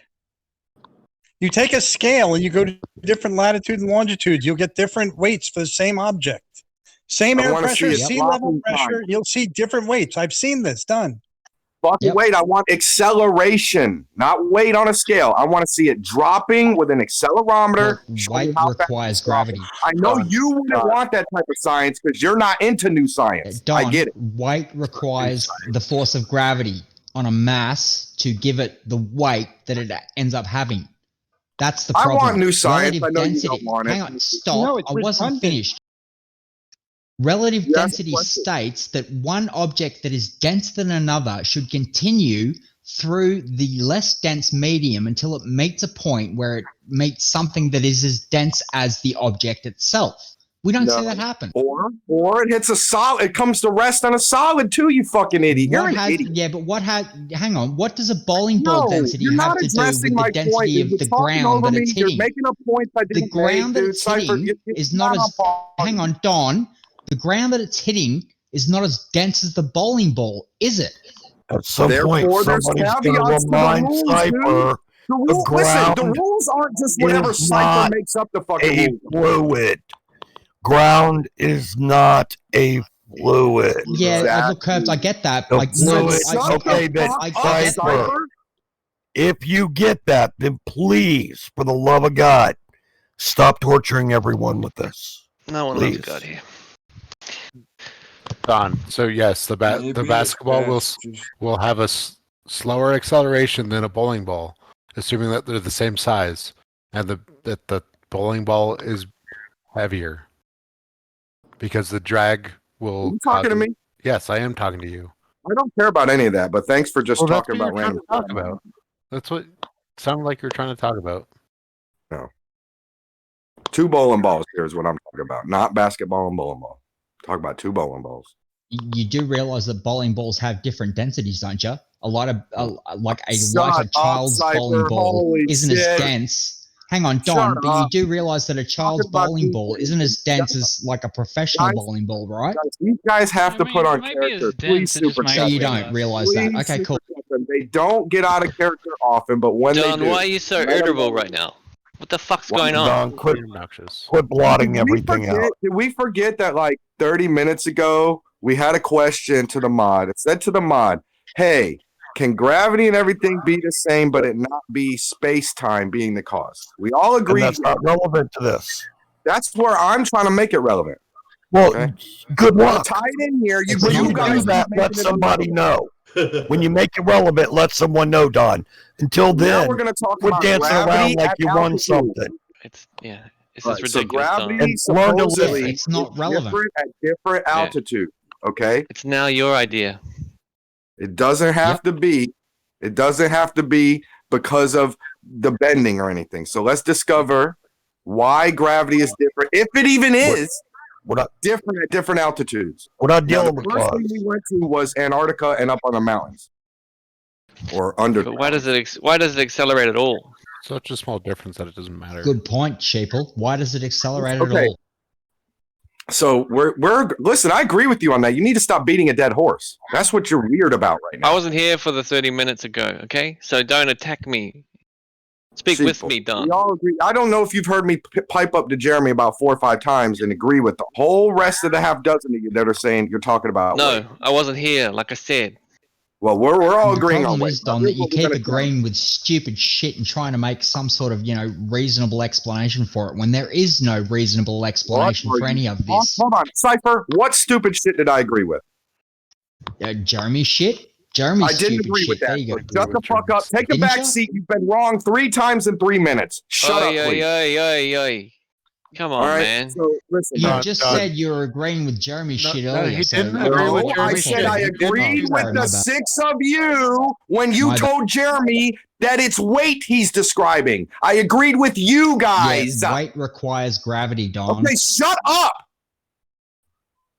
You take a scale and you go to different latitudes and longitudes, you'll get different weights for the same object. Same I air wanna pressure, see it sea level dropping pressure, time. you'll see different weights. I've seen this done. Fucking wait, I want acceleration, not weight on a scale. I want to see it dropping with an accelerometer. Weight requires gravity. I know you wouldn't want that type of science because you're not into new science. Don, I get it. weight requires the force of gravity on a mass to give it the weight that it ends up having. That's the I problem. want new science. Relative I know you density. don't want it. Hang on, stop. No, it's I wasn't redundant. finished. Relative You asked a density question. states that one object that is denser than another should continue through the less dense medium until it meets a point where it meets something that is as dense as the object itself. We don't see that happen. Or it hits a solid. It comes to rest on a solid too. You fucking idiot. You're an idiot. Yeah, but hang on. What does a bowling ball No, density you're have not to do addressing with the my density point. of You're the talking ground over that me. it's You're hitting? making a point I The didn't ground make, that dude. it's Cypher, hitting is not as. Hang on, Don. The ground that it's hitting is not as dense as the bowling ball, is it? At some point, Therefore, there's somebody's going to caveats to the remind rules, Cypher dude. Listen, the ground rules aren't just whatever is Cypher not makes up the fucking a rules. fluid. Ground is not a fluid. Yeah, look, Curbs, I get that. The I fluid. I get that. Cypher. If you get that, then please, for the love of God, stop torturing everyone with this. No one loves God here. Don. So yes, the basketball will have a slower acceleration than a bowling ball, assuming that they're the same size, and that the bowling ball is heavier because the drag will. Are you talking to me? Yes, I am talking to you. I don't care about any of that, but thanks for just Well, that's talking what about you're random trying to talk about. That's what sounded like you're trying to talk about. No. 2 bowling balls here is what I'm talking about, not basketball and bowling ball. Talk about 2 bowling balls. You do realize that bowling balls have different densities, don't you? A lot of like a Shut lighter up, child's Cypher. bowling ball Holy isn't shit. as dense. Hang on, Don, Shut but up. you do realize that a child's about bowling these ball things. isn't as dense Shut as like a professional Guys- bowling ball, right? These guys have to put on character. Please super So you don't realize that. Please Okay, cool. super them. They don't get out of character often, but when Don, they do, why are you so let 'em irritable know. right now? What the fuck's What? going on? Don, quit blotting Did we everything forget- out. Did we forget that like 30 minutes ago, we had a question to the mod. It said to the mod, hey, can gravity and everything be the same, but it not be space-time being the cause? We all agree. And that's not relevant to this. That's where I'm trying to make it relevant. Well, Okay? good luck. Tie it in here. When you do that, let somebody know. When you make it relevant, let someone know, Don. Until Now then, we're going to talk quit about dancing gravity around like at you won altitude. something. This is Right, ridiculous. so Don. gravity And learn to live. supposedly It's not is relevant. different at different altitude. Okay, It's now your idea. it doesn't have to be. It doesn't have to be because of the bending or anything. So let's discover why gravity is different, if it even is different at different altitudes. We're not Now, dealing the with first cause. thing we went to was Antarctica and up on the mountains, or under. But why does it accelerate at all? Such a small difference that it doesn't matter. Good point, Sheeple. Why does it accelerate at Okay. all? So we're listen. I agree with you on that. You need to stop beating a dead horse. That's what you're weird about right now. I wasn't here for the 30 minutes ago, okay? So don't attack me. Speak with me, Don. We all agree. I don't know if you've heard me pipe up to Jeremy about 4 or 5 times and agree with the whole rest of the half dozen of you that are saying you're talking about. No, weight. I wasn't here, like I said. Well, we're all The agreeing on problem weight. is, Don, that you keep agreeing with stupid shit and trying to make some sort of, reasonable explanation for it when there is no reasonable explanation for any of this. Hold on, Cypher. What stupid shit did I agree with? Jeremy shit? Jeremy's I didn't stupid agree shit. with that. There you So go. shut the fuck up. Take a Didn't back ya? seat. You've been wrong 3 times in 3 minutes. Shut up, please. Oi. Come All on, right. man. So listen, You just said you were agreeing with Jeremy's shit earlier. he so didn't agree with I Jeremy's said shit. I He didn't agreed do with that. the My bad. 6 of you when you My bad. told Jeremy that it's weight he's describing. I agreed with you guys. Yeah, weight requires gravity, Don. Okay, shut up.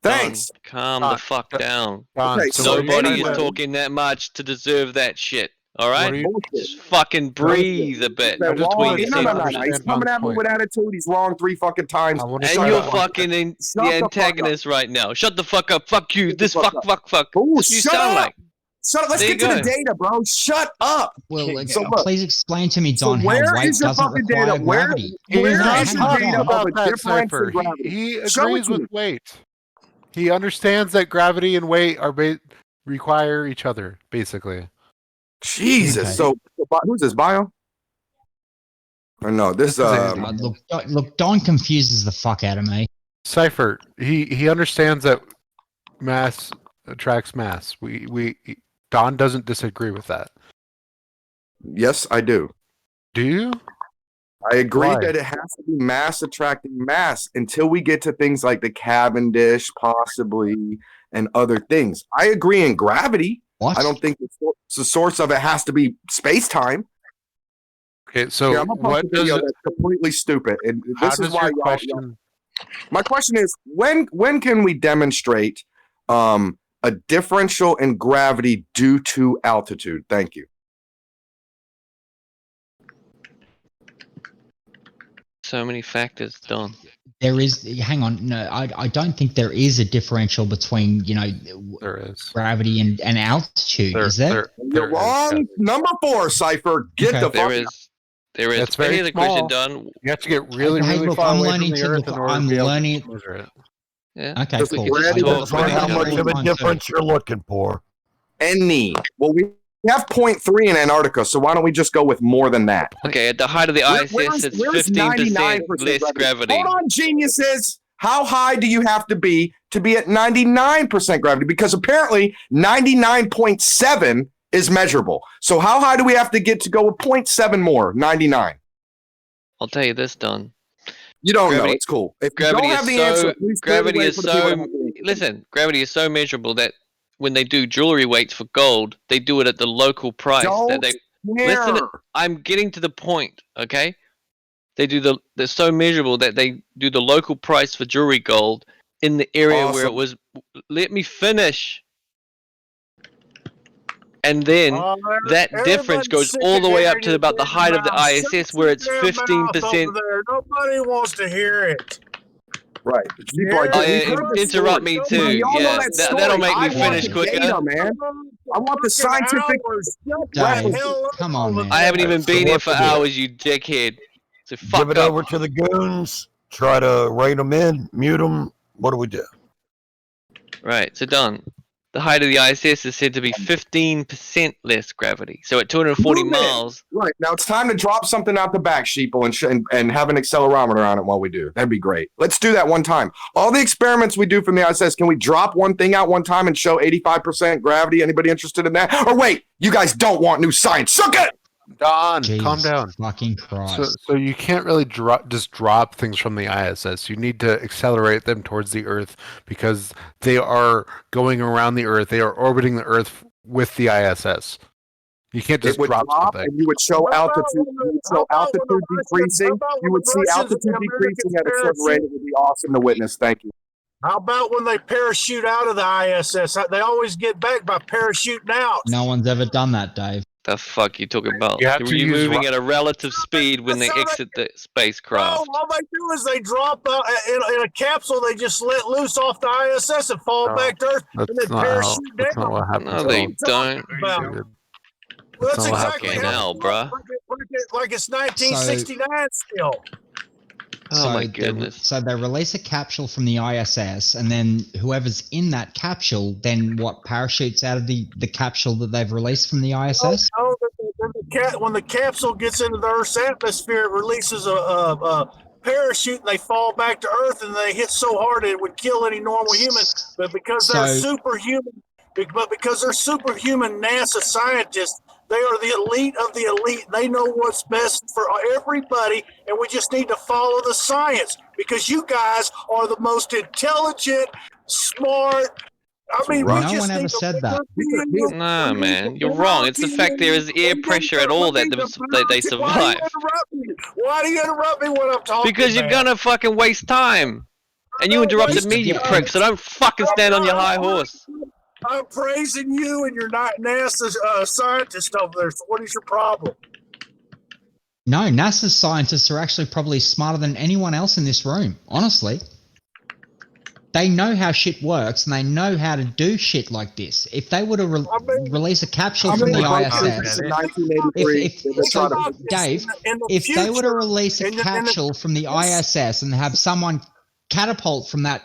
Thanks. Don, calm the fuck down. Don, Okay, so Nobody anyway, is talking that much to deserve that shit. All right? What are you- Just fucking breathe a bit They're just wrong. between wanted No, to no, sentences. no, no. He's understand coming Don's at me point. with attitude. He's wrong 3 fucking times. I wanna And Shut you're up. fucking the Shut the fuck up. antagonist right now. Shut the fuck up. Fuck you. Shut the This fuck fuck, up. fuck. Ooh, That's what you shut sound up. like. Shut up. Let's There get you to the go. data, bro. Shut up. Well, So look, please explain to me, so Don, how where weight is your doesn't fucking require data? Where gravity. He's is not your talking data of about a that, difference Cypher. in gravity? He Show it agrees to with me. weight. He understands that gravity and weight are require each other, basically. Jesus. Okay. So who's this, Bio? Or no, this This is Andy. Look, Don confuses the fuck out of me. Cypher, he understands that mass attracts mass. Don doesn't disagree with that. Yes, I do. Do you? I agree Why? that it has to be mass attracting mass until we get to things like the Cavendish, possibly, and other things. I agree in gravity. What? I don't think the source of it has to be space time. Okay, so Here, I'm gonna post what a video does that's completely stupid, and how this is does why your y'all. question? My question is, when can we demonstrate a differential in gravity due to altitude? Thank you. So many factors, Don. There is. Hang on. No, I don't think there is a differential between There is. gravity and altitude. Is there? You're wrong. Number 4, Cypher. Get Okay. the fuck There out. is. There is. It's very Here's the question, small. Don. You have to get really, Hey, really look, far I'm away learning from the to Earth look. in order I'm to be able learning. to measure it. Yeah. Okay, Does cool. the gravity I doesn't don't- Depends on how I much don't of a mind too. difference you're looking for. Any. Well, we have 0.3 in Antarctica, so why don't we just go with more than that? Okay, at the height of the ISS, it's 15% less gravity. Hold on, geniuses. How high do you have to be at 99% gravity? Because apparently 99.7 is measurable. So how high do we have to get to go with 0.7 more? 99. I'll tell you this, Don. You don't know. Gravity- It's cool. If you Gravity don't have is the so. answer, please clear the Gravity way is for the people that so. have the answer. Listen, gravity is so measurable that when they do jewelry weights for gold, they do it at the local price. Don't Listen, care. I'm getting to the point. Okay, they're so measurable that they do the local price for jewelry gold in the area where it Awesome. was. Let me finish. And then that difference goes all the way up to about the height of the ISS, where it's 15%. Nobody wants to hear it. Right. People are Interrupt me too. Yeah, that'll make me finish quicker. Data, man. I want the scientific. Dave, come on, man. I haven't even been here for what to do? hours, you dickhead. So fuck Give it up. over to the goons. Try to rein them in, mute them. What do we do? Right, so Don, the height of the ISS is said to be 15% less gravity. So at 240 Movement. miles, Right. Now it's time to drop something out the back, sheeple, and have an accelerometer on it while we do. That'd be great. Let's do that one time. All the experiments we do from the ISS, can we drop one thing out one time and show 85% gravity? Anybody interested in that? Or wait, you guys don't want new science. Suck it! Don, Jesus calm down. Fucking Christ. So you can't really just drop things from the ISS. You need to accelerate them towards the Earth because they are going around the Earth. They are orbiting the Earth with the ISS. You can't just It would drop drop something. and you would show altitude. You would show altitude decreasing. You would see altitude decreasing at a certain rate. It would be awesome to witness. Thank you. How about when they parachute out of the ISS? They always get back by parachuting out. No one's ever done that, Dave. the fuck you talking about? You have to You're use moving at a relative speed when they exit the spacecraft. No, all they do is they drop in a capsule. They just let loose off the ISS and fall back to Earth, and That's then not parachute how. down. That's not what happens. No, they don't. Well, That's that's not what exactly Fucking how hell, bruh. like it's 1969 still. Oh my goodness. So they release a capsule from the ISS, and then whoever's in that capsule then parachutes out of the capsule that they've released from the ISS? Oh, when the capsule gets into the Earth's atmosphere, it releases a parachute, and they fall back to Earth, and they hit so hard it would kill any normal human. But because they're superhuman, NASA scientists, they are the elite of the elite. They know what's best for everybody, and we just need to follow the science. because you guys are the most intelligent, smart. I mean, we no just one ever need to said that. No, man, you're wrong. It's the fact there is air pressure at all that they survive. Why do you interrupt me when I'm talking? Because you're gonna fucking waste time. And you interrupted me, you prick, so don't fucking stand on your high horse. I'm praising you, and you're not NASA's scientist over there. So what is your problem? No, NASA's scientists are actually probably smarter than anyone else in this room, honestly. They know how shit works, and they know how to do shit like this. If they were to release a capsule from the ISS... Dave, if they were to release a capsule from the ISS and have someone catapult from that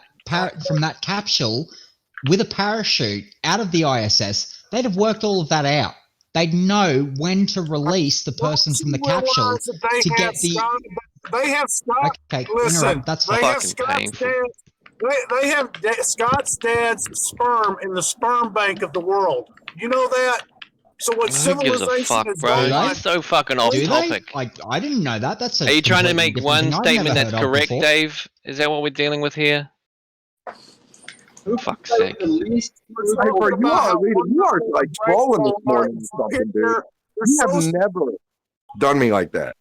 capsule with a parachute out of the ISS, they'd have worked all of that out. They'd know when to release the person from the capsule to get the... They have Scott. Okay, listen, that's they have Scott's dad. They have Scott's dad's sperm in the sperm bank of the world. You know that? So when Who gives a civilization fuck, is bro? gone, You're so fucking off topic. I didn't know that. That's a Are you trying to make completely one different thing I've statement never that's heard of correct, before. Dave? Is that what we're dealing with here? For fuck's sake. Sniper, you are like trolling this morning or something, dude. You have never done me like that.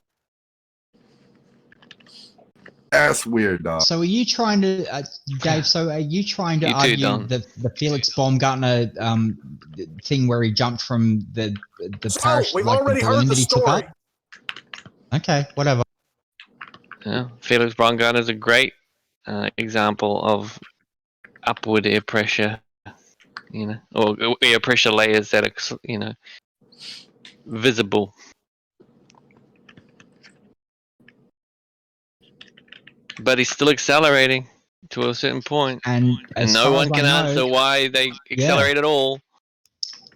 That's weird, dog. So are you trying to, Dave? So are you trying to argue the Felix Baumgartner thing where he jumped from the parachute, we've like already the heard balloon the that he took story. up? Okay, whatever. Yeah, Felix Baumgartner is a great example of upward air pressure, or air pressure layers that are, visible. But he's still accelerating to a certain point. And as no far one as can I know, answer why they accelerate at all.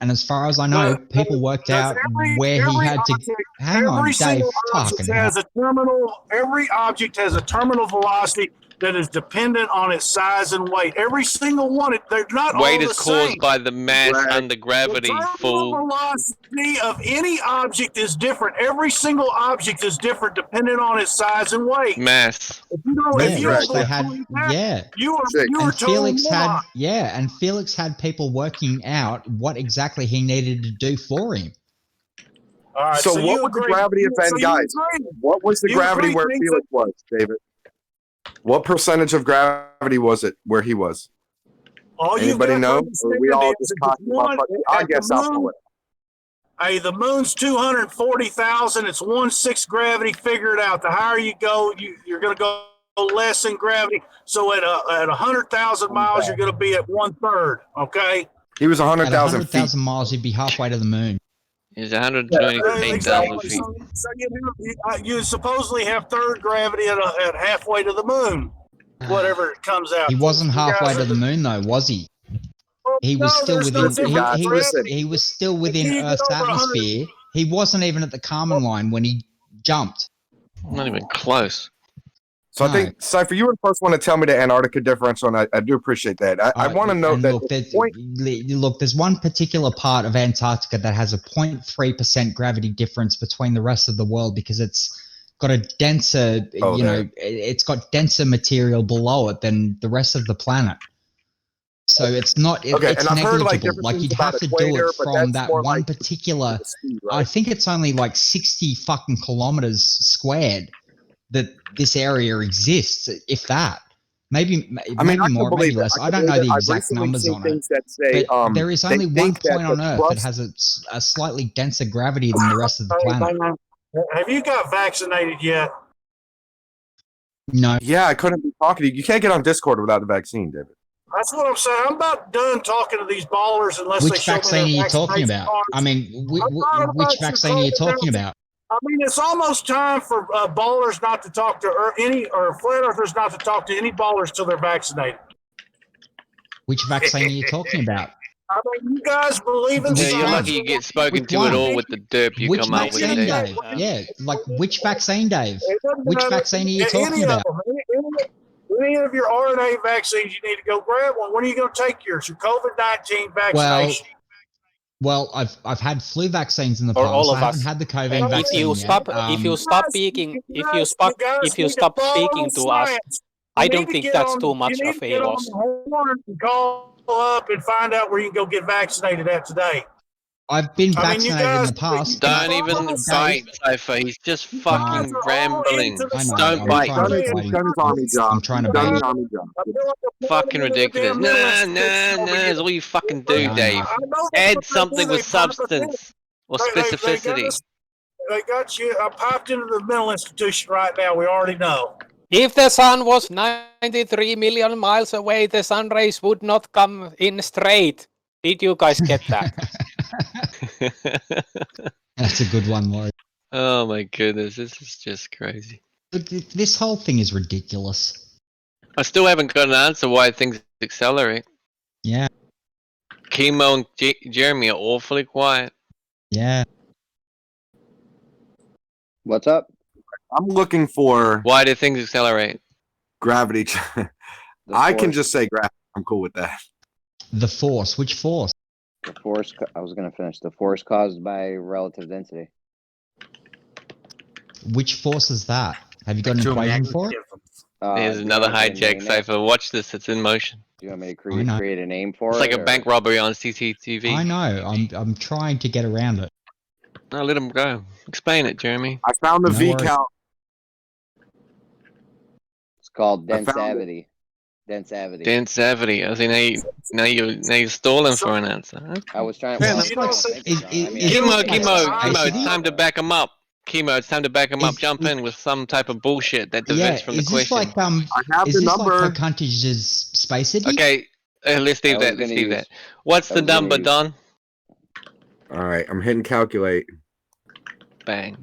And as far as I know, people worked out where he had to... Hang on, Dave. Fucking hell. Every object has a terminal velocity that is dependent on its size and weight. Every single one, they're not all Weight the is caused same. by the mass under gravity, The fool. terminal velocity of any object is different. Every single object is different depending on its size and weight. Mass. If you don't, if you don't believe that, you are And Felix totally had, wrong. and Felix had people working out what exactly he needed to do for him. All right, so what you was the agree- gravity event, so you guys? agree. What was the You gravity agree where things Felix was, David? What percentage of gravity was it where he was? All you've Anybody got to know? Or understand we all is just that talking about? I guess I'll know it. Hey, the moon's 240,000. It's 1/6 gravity. Figure it out. The higher you go, you're going to go less in gravity. So at 100,000 miles, you're going to be at 1/3. Okay. He was At 100,000 feet. 100,000 miles, he'd be halfway to the moon. He's 128,000 feet. So you supposedly have third gravity at halfway to the moon, whatever it comes out. He wasn't You guys halfway are to the moon, though, was he? He was still there's no within. difference, He was still within you get Earth's over 100 atmosphere. He wasn't even at the Kármán line when he jumped. Not even close. So I think, Cypher, you were the first one to tell me the Antarctica differential, and I do appreciate that. I want to know that. Look, there's one particular part of Antarctica that has a 0.3% gravity difference between the rest of the world because it's got a denser, it's got denser material below it than the rest of the planet. So it's not, it's negligible. Like you'd have to do it from that one particular, I think it's only like 60 fucking kilometers squared that this area exists, if that. Maybe more, maybe less. I don't know the exact numbers on it. But there is only one point on Earth that has a slightly denser gravity than the rest of the planet. Have you got vaccinated yet? No. Yeah, I couldn't be talking to you. You can't get on Discord without the vaccine, David. That's what I'm saying. I'm about done talking to these ballers unless they Which show me vaccine are their you talking vaccination about? cards. I mean, which vaccine are you talking about? I mean, it's almost time for ballers not to talk to or flat earthers not to talk to any ballers till they're vaccinated. Which vaccine are you talking about? I mean, you guys believe in Yeah, you're science. lucky you get spoken Which to one? at all with the derp you Which come up with. vaccine, Dave. Dave? Yeah, like which vaccine, Dave? Which matter. vaccine are you talking Any of about? them. Any of your RNA vaccines, you need to go grab one. When are you going to take yours? Your COVID-19 vaccination. Well, I've had flu vaccines in the Or past. all of I haven't us. had the COVID If vaccine you yet. stop, if you stop speaking, if you stop speaking to us, I don't think that's too much of a loss. Horn and call up and find out where you can go get vaccinated at today. I've been I mean, you vaccinated in guys- the past. Don't even bite, Cypher. He's just fucking rambling. I know, Don't I'm bite. trying to bite. I'm trying to bite. Fucking ridiculous. Nah, is all you fucking do, Yeah, I Dave. know. Add something with substance or specificity. They got you popped into the mental institution right now. We already know. If the sun was 93 million miles away, the sun rays would not come in straight. Did you guys get that? That's a good one, Laurie. Oh my goodness, this is just crazy. Look, this whole thing is ridiculous. I still haven't got an answer why things accelerate. Yeah. Chemo and Jeremy are awfully quiet. Yeah. What's up? I'm looking for Why do things accelerate? gravity. I can force. just say gravity. I'm cool with that. The force. Which force? The force. I was going to finish. The force caused by relative density. Which force is that? Have you got an equation for it? There's do you another want me to hijack, name it? Cypher. Watch this, it's in motion. Do you want me to I know. create a name for It's it? like a or- bank robbery on CCTV. I know. I'm trying to get around it. No, let him go. Explain it, Jeremy. I found the No V worries. cal. It's called I found densavity. Densavity. Densavity. I think now you're stalling for an answer. Okay. I was trying. Fair Well, enough. Chemo, it's time to back him up. Chemo, it's time to back him up. Jump in with some type of bullshit that Yeah. diverts from the Is this question. like I have Is the this number. like Percuntage's Space City? Okay, let's leave that. Let's leave that. What's the number, Don? All right, I'm hitting calculate. Bang.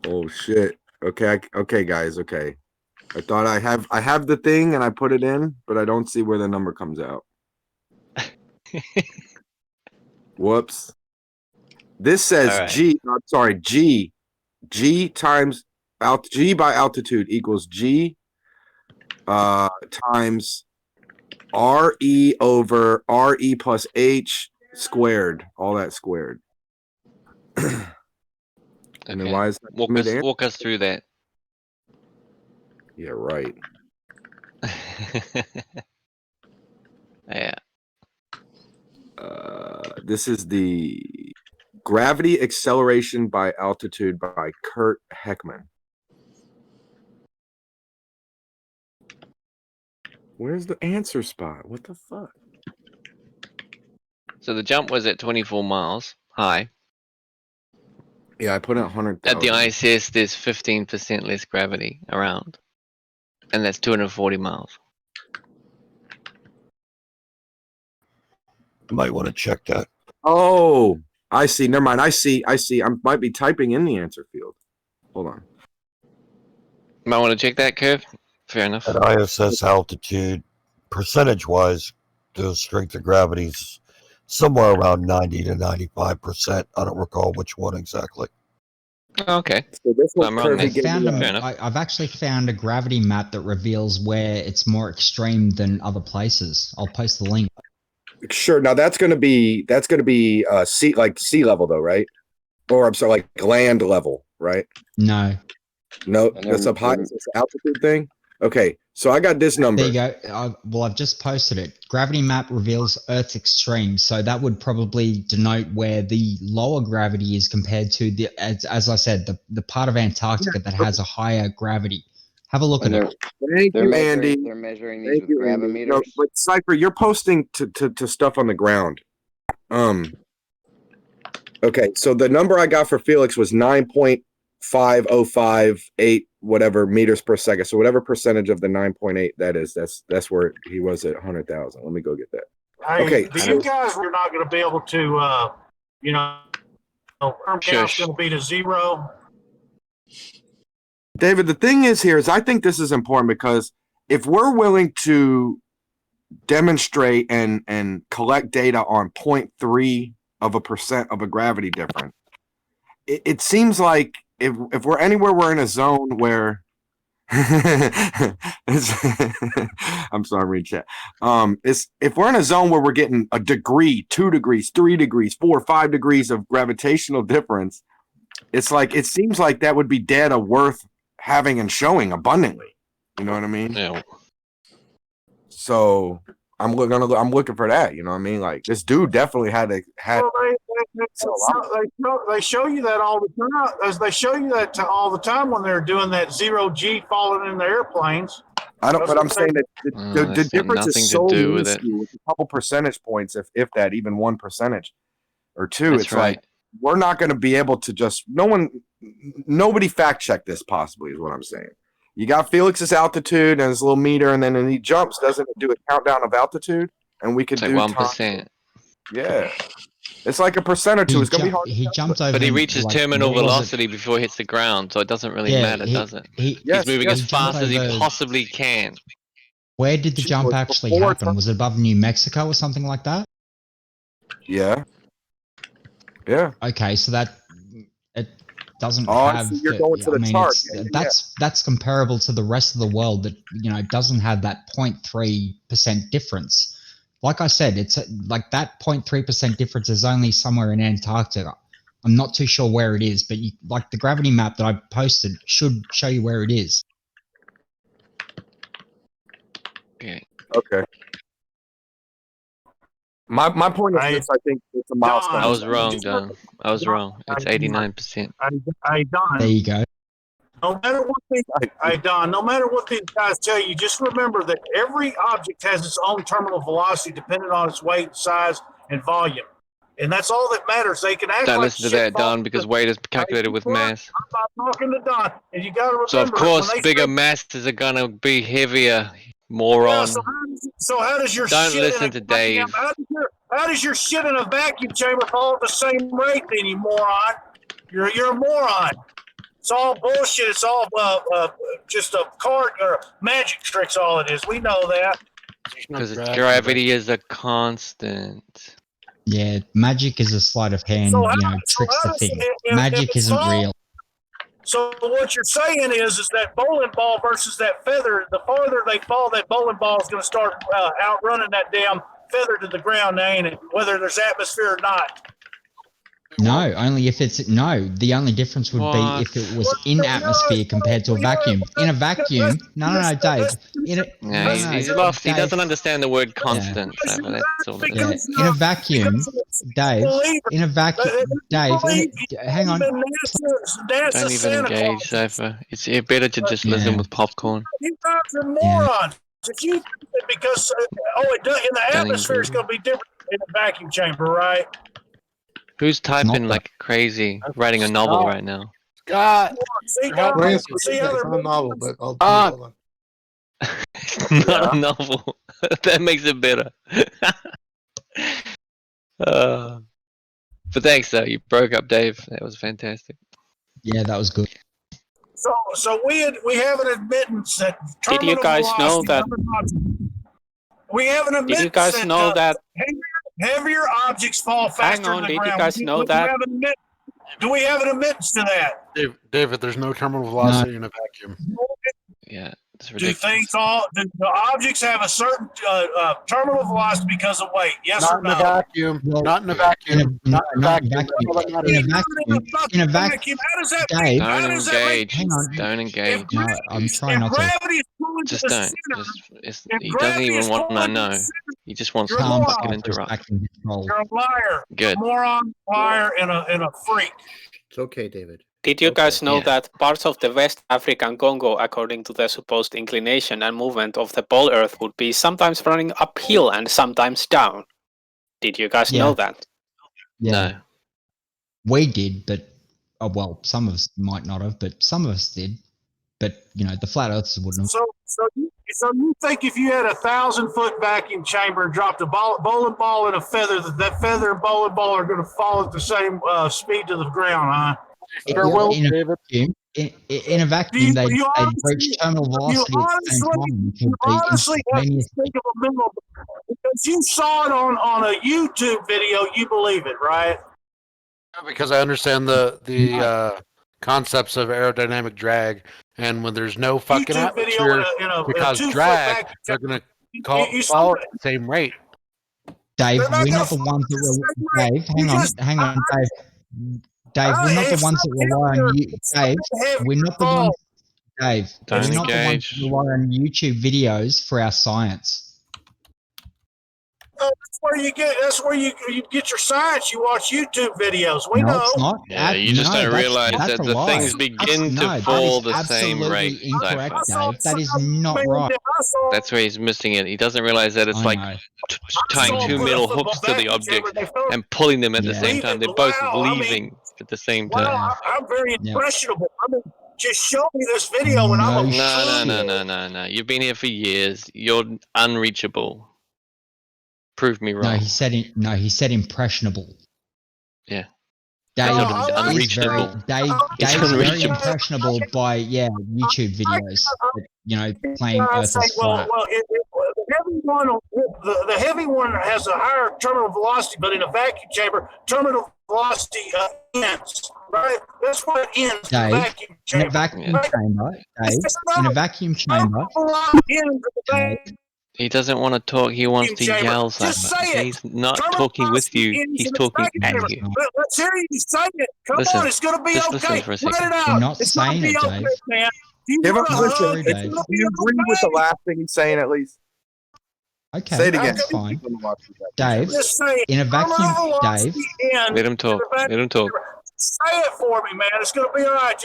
Oh shit. Okay, okay, guys. Okay. I thought I have the thing and I put it in, but I don't see where the number comes out. Whoops. This says All right. G times G by altitude equals G times RE over RE plus H squared. All that squared. And then why is that Walk us through that. Yeah, right. Yeah. This is the Gravity Acceleration by Altitude by Kurt Heckman. Where's the answer spot? What the fuck? So the jump was at 24 miles high. Yeah, I put in 100,000. At the ISS, there's 15% less gravity around. And that's 240 miles. You might want to check that. Oh, I see. Never mind. I see. I might be typing in the answer field. Hold on. Might want to check that curve. Fair enough. At ISS altitude, percentage-wise, the strength of gravity is somewhere around 90 to 95%. I don't recall which one exactly. Okay. So this I'm wrong then. I've actually found a gravity map that reveals where it's more extreme than other places. I'll post the link. Sure. Now that's going to be sea level though, right? Or I'm sorry, like land level, right? No. No, that's up high. It's an altitude thing. Okay, so I got this number. There you go. Well, I've just posted it. Gravity map reveals Earth's extreme, so that would probably denote where the lower gravity is compared to the, as I said, the part of Antarctica that has a higher gravity. Have a look at it. Thank you, Andy. They're measuring these Thank with you, Andy. gravimeters. No, but Cypher, you're posting to stuff on the ground. Okay, so the number I got for Felix was 9.5058 whatever meters per second. So whatever percentage of the 9.8 that is, that's where he was at 100,000. Let me go get that. Hey, Okay, you guys are not going to be able to, firm count's going to be to 0. David, the thing is here is I think this is important because if we're willing to demonstrate and collect data on 0.3% of a gravity difference, it seems like if we're anywhere we're in a zone where I'm sorry, read chat. It's if we're in a zone where we're getting a degree, 2 degrees, 3 degrees, 4, 5 degrees of gravitational difference, it's like it seems like that would be data worth having and showing abundantly. You know what I mean? Yeah. So I'm looking for that. You know what I mean? Like this dude definitely had. Well, they show you that all the time. As they show you that all the time when they're doing that 0G falling in the airplanes. I don't, but I'm saying that the difference is so do with it. minuscule, with a couple percentage points, if that, even 1% or 2. That's it's like we're not going to be able to just nobody fact check this. Possibly is what I'm saying. You got Felix's altitude and his little meter, and then when he jumps, doesn't it do a countdown of altitude? And we could It's do like 1%. time. Yeah, it's like a percent or 2. It's gonna be hard. He jumped over. But he reaches like, terminal what was it? velocity before he hits the ground, so it doesn't really Yeah, matter, does it? He's moving as fast as he possibly can. Where did the jump actually happen? Was it above New Mexico or something like that? Yeah. Yeah. Okay, so that it doesn't Oh, have. so you're going to the chart. That's comparable to the rest of the world that doesn't have that 0.3% difference. Like I said, it's like that 0.3% difference is only somewhere in Antarctica. I'm not too sure where it is, but like the gravity map that I posted should show you where it is. Okay. Okay. My point is this, I think it's a milestone. I was wrong, Don. I was wrong. It's 89%. Don. There you go. No matter what Don, no matter what these guys tell you, just remember that every object has its own terminal velocity depending on its weight, size, and volume. And that's all that matters. They can act Don't like listen to that, Don, because weight is calculated with mass. I'm not talking to Don. And you got to remember. So, of course, when they bigger say- masses are going to be heavier, moron. Yeah, so how does your Don't shit listen in a to Dave. How does your shit in a vacuum chamber fall at the same rate then, you moron? You're a moron. It's all bullshit. It's all just a card or magic tricks. All it is. We know that. Because gravity is a constant. Yeah, magic is a sleight of hand, tricks the thing. Magic isn't real. So what you're saying is that bowling ball versus that feather, the farther they fall, that bowling ball is going to start outrunning that damn feather to the ground, ain't it? Whether there's atmosphere or not. No, only if it's the only difference would be if it was in atmosphere compared to a vacuum. In a vacuum, no, Dave. He's lost. He doesn't understand the word constant. So that's all it is. In a vacuum, Dave. In a vacuum, Dave. Hang on. Don't even engage, Cypher. It's better to just listen with popcorn. You guys are morons. If you because it does, in the atmosphere it's going to be different in a vacuum chamber, right? Who's typing like crazy, writing a novel right now? God. See how It's not a novel, but I'll hold on. Not a novel. That makes it better. But thanks, though. You broke up Dave. That was fantastic. Yeah, that was good. So we have an admittance that. Did you guys know that? We have an admittance. Did you guys know that? Heavier objects fall faster Hang on, than the did ground. you guys know that? Do we have an admittance to that? David, there's no terminal velocity in a vacuum. Yeah, it's Do ridiculous. the objects have a certain terminal velocity because of weight? Yes Not or in no? a vacuum. Not in a vacuum. Not in a vacuum. In a vacuum. How does that Dave, Don't engage. Hang on. Don't engage. No, I'm trying not to. Gravity is pulling Just to the don't. center. He doesn't even want to know. He just wants to Calm fucking yourself for a interrupt. second, control. You're a liar. Good. A moron, liar, and a freak. It's okay, David. Did you guys know Yeah. that parts of the West African Congo, according to the supposed inclination and movement of the pole Earth, would be sometimes running uphill and sometimes down? Did you guys know that? Yeah. No. We did, but some of us might not have, but some of us did. But the flat earthers wouldn't have. So you think if you had 1,000-foot vacuum chamber and dropped a bowling ball and a feather, that feather and bowling ball are going to fall at the same speed to the ground, huh? In a vacuum, they reach terminal velocity at the same time. You honestly have to think of a middle, because you saw it on a YouTube video, you believe it, right? Because I understand the concepts of aerodynamic drag And when there's no fucking YouTube video atmosphere in a because 2-foot drag, vacuum they're chamber. gonna You follow still- at the same rate. Dave, They're not we're gonna not the ones that follow the were. same Dave, rate. hang on, Dave. Dave, we're not the if ones that something rely on heavier- you. Dave, something heavier we're not the falls, ones. Dave, Don't we're not the ones engage. that rely on YouTube videos for our science. That's where you get. That's where you get your science. You watch YouTube videos. We No, know. it's not. Yeah, you just don't realize that's that a the lie. things begin No, to fall that is the same absolutely rate. incorrect, Cypher. Dave. That is not right. That's where he's missing it. He doesn't realize that it's I like know. tying two metal hooks to the object and pulling them at the same time. They're both leaving at the same time. Wow, I'm very impressionable. I mean, just show me this video and I'm No. You've been here for years. You're unreachable. Prove me No, wrong. he said impressionable. Yeah. Dave It's is unreachable. Dave's very unreachable. impressionable by YouTube videos. Playing Earth is well, flat. the heavy one has a higher terminal velocity, but in a vacuum chamber, terminal velocity ends. Right, that's what it ends. Dave, in a vacuum chamber. in a vacuum chamber, Dave, in a vacuum chamber, Dave, He doesn't want to talk. He wants to chamber. yell. Just Cypher. say it. He's not Terminal talking with you. velocity ends He's in a talking vacuum at chamber. you. Let's hear you say it. Come Listen, on, it's going to be just okay. listen for a Let second. it out. You're not It's gonna saying be it, okay, Dave. man. You Give him want a listen. hug? True, It's Dave. gonna Do you be agree with the okay. last thing he's saying at least? Okay, Say it again. that's fine. Dave, Dave, Just say it. in a vacuum, Terminal velocity Dave, ends Let him talk. in a vacuum Let him talk. chamber. Say it for me, man. It's going to be all right.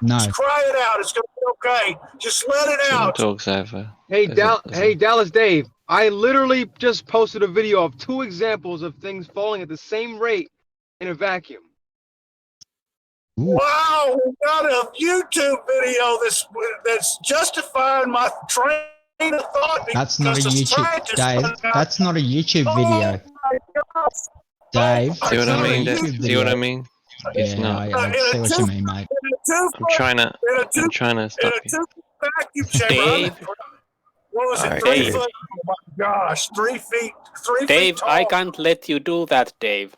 No. Just cry it out. It's going to be okay. Just let it Let him out. talk, Cypher. Hey, Listen. Dallas Dave. I literally just posted a video of 2 examples of things falling at the same rate in a vacuum. Wow, we got a YouTube video that's justifying my train of thought. That's not a because the YouTube. scientists Dave, found out- that's not a YouTube video. Dave, See what that's I not a mean? YouTube See what I video. mean? It's Yeah, not. I see what you mean, mate. I'm trying to stop you. Vacuum chamber. Dave. What was it? Alright, 3 Dave. foot? Oh my gosh, 3 feet. 3 Dave, feet tall. I can't let you do that, Dave.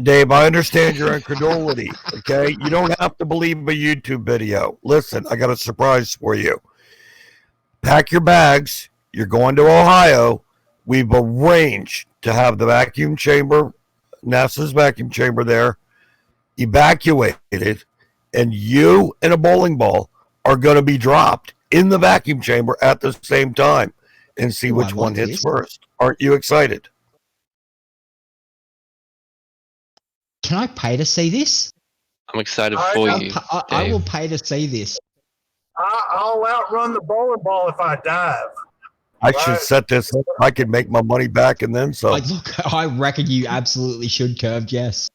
Dave, I understand your incredulity, okay? You don't have to believe a YouTube video. Listen, I got a surprise for you. Pack your bags. You're going to Ohio. We've arranged to have the vacuum chamber, NASA's vacuum chamber there, evacuated, and you and a bowling ball are going to be dropped in the vacuum chamber at the same time and see which one hits first. Aren't you excited? Can I pay to see this? I'm excited for you. I will pay to see this. I'll outrun the bowling ball if I dive. I should set this up. I can make my money back and then some. Look, I reckon you absolutely should, Curved, yes.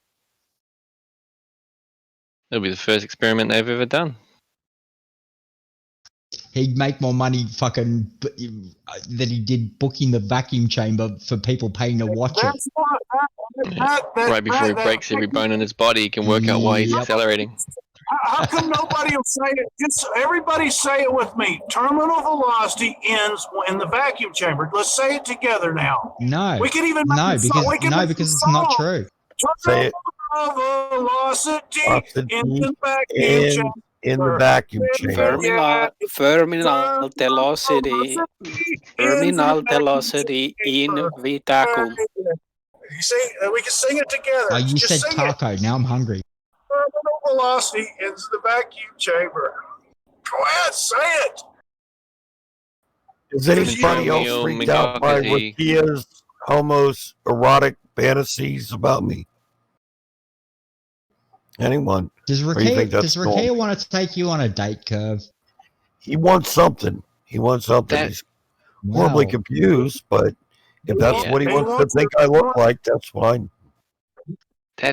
It'll be the first experiment they've ever done. He'd make more money than he did booking the vacuum chamber for people paying to watch it. That's what Right before he breaks every bone in his body, he can work out why he's Yep. accelerating. How come nobody will say it? Just everybody say it with me. Terminal velocity ends in the vacuum chamber. Let's say it together now. No. We can even make No, a song. We because can no, make a because it's not song. true. Say it. Terminal velocity in the vacuum chamber. In the vacuum chamber. Terminal velocity in vacuum. You see, we can sing it together. Oh, you Just said sing it. taco. Now I'm hungry. Terminal velocity ends the vacuum chamber. Go ahead, say it. Is anybody else freaked out by Rakia's homoerotic fantasies about me? Anyone? Does Or you think that's Rakia normal? want to take you on a date, Curve? He wants something. He wants something. That- He's horribly Wow. confused, but if that's Yeah. what he He wants to wants think I look like, that's fine.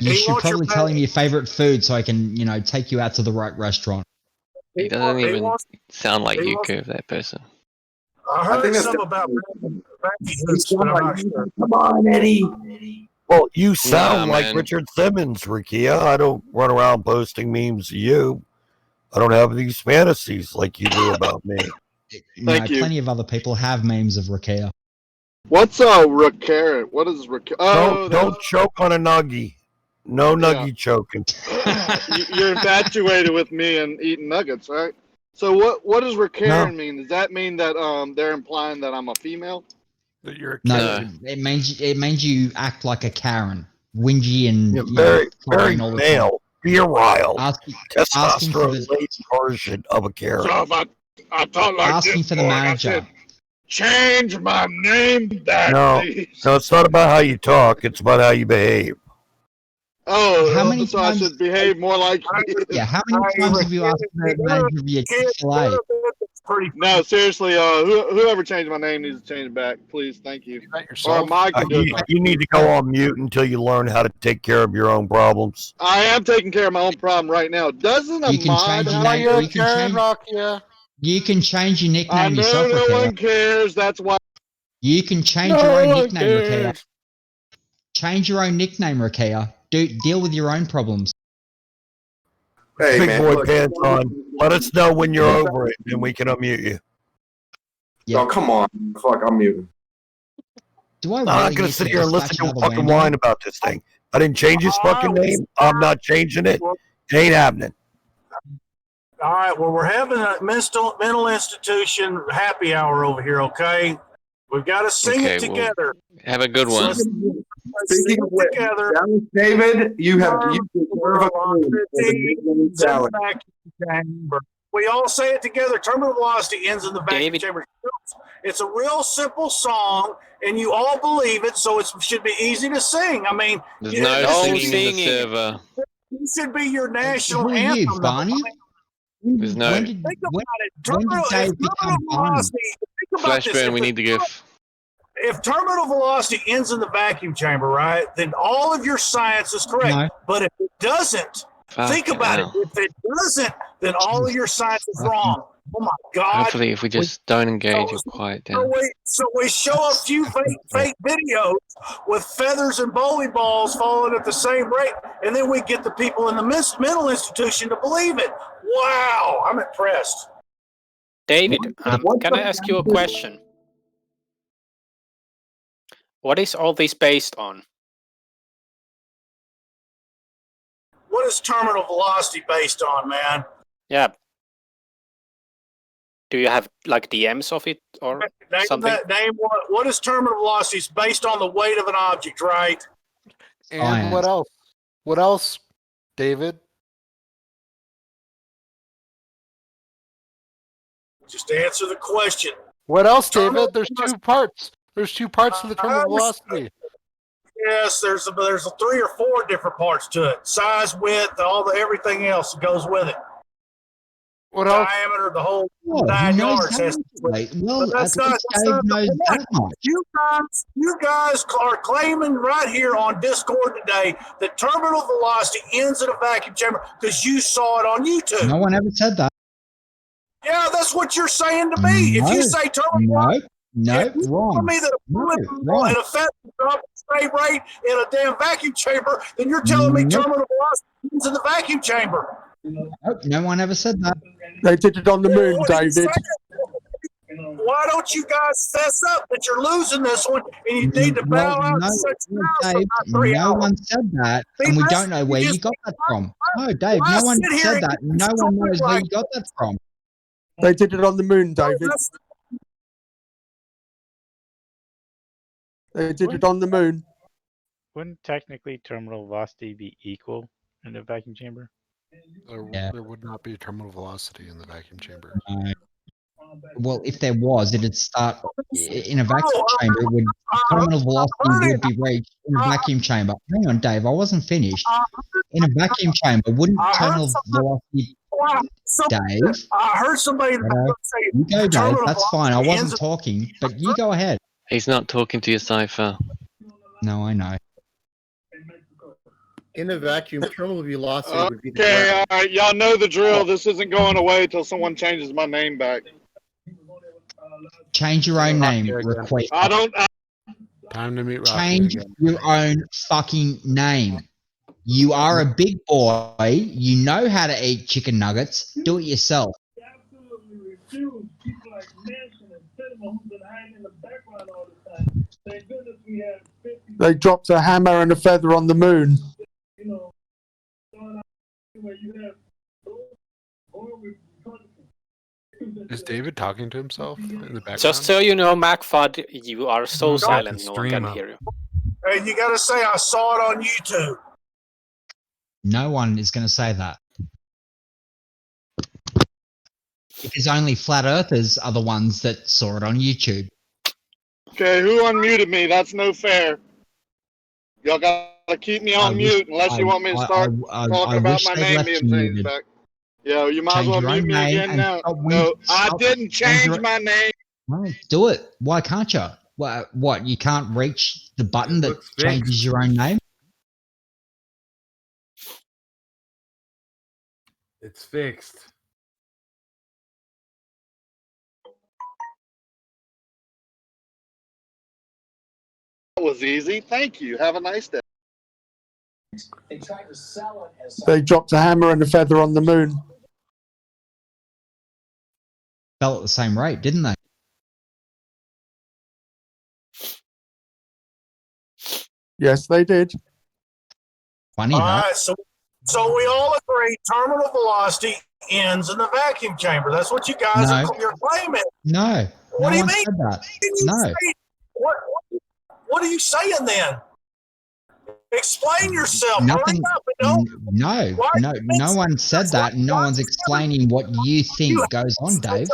You should probably tell him your favorite food so I can, take you out to the right restaurant. He doesn't he even wants- sound like he you, wants- Curve, that person. I heard think that's some about vacuum foods, but I'm not sure. Come on, Eddie. Well, you sound Nah, like man. Richard Simmons, Rakia. I don't run around posting memes of you. I don't have these fantasies like you do about me. Thank you. Plenty of other people have memes of Rakia. What's a racarrot? What is racarrot? Oh, Don't choke on a nuggie. No nuggie choking. You're infatuated with me and eating nuggets, right? So what does Karen mean? Does that mean that they're implying that I'm a female? That you're a No, Karen. it means you act like a Karen, whingy and You're you know, very crying all the time. male, virile, Asking for testosterone the laden version of a Karen. So if I talk like asking this, for the boy, and I manager. said, change my name back, No, please. no, it's not about how you talk. It's about how you behave. Oh, How many so I times- should behave more like you. Yeah, how many times have you asked for the manager to be a Chick-fil-A? No, seriously, whoever changed my name needs to change it back, please. Thank you. Or Mike can do it. You need to go on mute until you learn how to take care of your own problems. I am taking care of my own problem right now. Doesn't a You can mod change your have name. You can change your I nickname know yourself, no Rakea. one cares. That's why. You can change your own nickname, Rakea. Change your own nickname, Rakea. Deal with your own problems. Hey, Big man, boy look, pants on. Let us know when you're over it, and we can unmute you. Oh, come on. Fuck, I'm muting. Do I I'm really not going need to sit to here and dispatch listen to him another fucking Wando? whine about this thing. I didn't change his fucking name. I'm not changing it. It ain't happening. All right, well, we're having a mental institution happy hour over here, okay? We've got to sing it well, together. have a good one. Let's Speaking sing of it which, together. David, you deserve a clue for the Midland Challenge. Chamber. We all say it together. Terminal velocity ends in the vacuum chamber. It's a real simple song, and you all believe it, so it should be easy to sing. I mean, There's no singing in the server. It should be your national Who are anthem. you, Barney? There's no When did Think about it. when did Dave become Barney? Think about this. Flashburn. We need to give. If terminal velocity ends in the vacuum chamber, right, then all of your science is correct. No. But if it doesn't, think Fucking about hell. it. If it doesn't, then all of your science is wrong. Oh my God. Hopefully, if we just don't engage and quiet down. So we show a few fake videos with feathers and bowling balls falling at the same rate, and then we get the people in the mental institution to believe it. Wow, I'm impressed. David, can I ask you a question? What is all this based on? What is terminal velocity based on, man? Yeah. Do you have like DMs of it or something? Name what is terminal velocity? It's based on the weight of an object, right? And what else? What else, David? Just answer the question. What else, David? There's two parts. There's two parts to the terminal velocity. Yes, there's 3 or 4 different parts to it. Size, width, everything else that goes with it. What else? Diameter, the whole Oh, 9 he knows yards. that. Well, But that's at not, least that's Dave not knows the point. that much. You guys are claiming right here on Discord today that terminal velocity ends in a vacuum chamber because you saw it on YouTube. No one ever said that. Yeah, that's what you're saying to me. If you say terminal velocity, wrong. tell me that a bullet and a fat drop at the same rate in a damn vacuum chamber, then you're telling me terminal velocity ends in the vacuum chamber. Nope, no one ever said that. They did it on the moon, David. Why don't you guys fess up that you're losing this one and you need to bow out No, to such Dave, no one said that, and we don't know where you got that from. No, Dave, no one said that. No one knows where you got that from. They did it on the moon, David. They did it on the moon. Wouldn't technically terminal velocity be equal in a vacuum chamber? There would not be terminal velocity in the vacuum chamber. Well, if there was, it'd start in a vacuum chamber. It would terminal velocity would be reached in a vacuum chamber. Hang on, Dave, I wasn't finished. In a vacuum chamber, wouldn't terminal velocity? Dave, I heard somebody say you go, Dave. That's fine. I wasn't talking, but you go ahead. He's not talking to your cipher. No, I know. In a vacuum, terminal velocity would be the Okay, ground. all right, y'all know the drill. This isn't going away until someone changes my name back. Change your own name, request. I don't. Time to meet Rocky Change again. your own fucking name. You are a big boy. You know how to eat chicken nuggets. Do it yourself. They dropped a hammer and a feather on the moon. Is David talking to himself in the background? Just so you know, MacFud, you are so Go back silent, and no one stream can up. hear you. And you got to say, I saw it on YouTube. No one is going to say that. Because only flat earthers are the ones that saw it on YouTube. Okay, who unmuted me? That's no fair. Y'all gotta keep me on mute unless you want me to start talking about my name being changed back. Yeah, you might as well mute me again now. No, I didn't change my name. Well, do it. Why can't you? What? You can't reach the button that changes your own name? It's fixed. That was easy. Thank you. Have a nice day. They dropped a hammer and a feather on the moon. Fell at the same rate, didn't they? Yes, they did. Funny All that. right, so we all agree terminal velocity ends in the vacuum chamber. That's what you guys No. are you're claiming. No. What do No you one mean? said that. You No. say- What are you saying then? Explain yourself. Nothing. Hurry up and don't. No one said that. No one's explaining what you think goes on, Dave.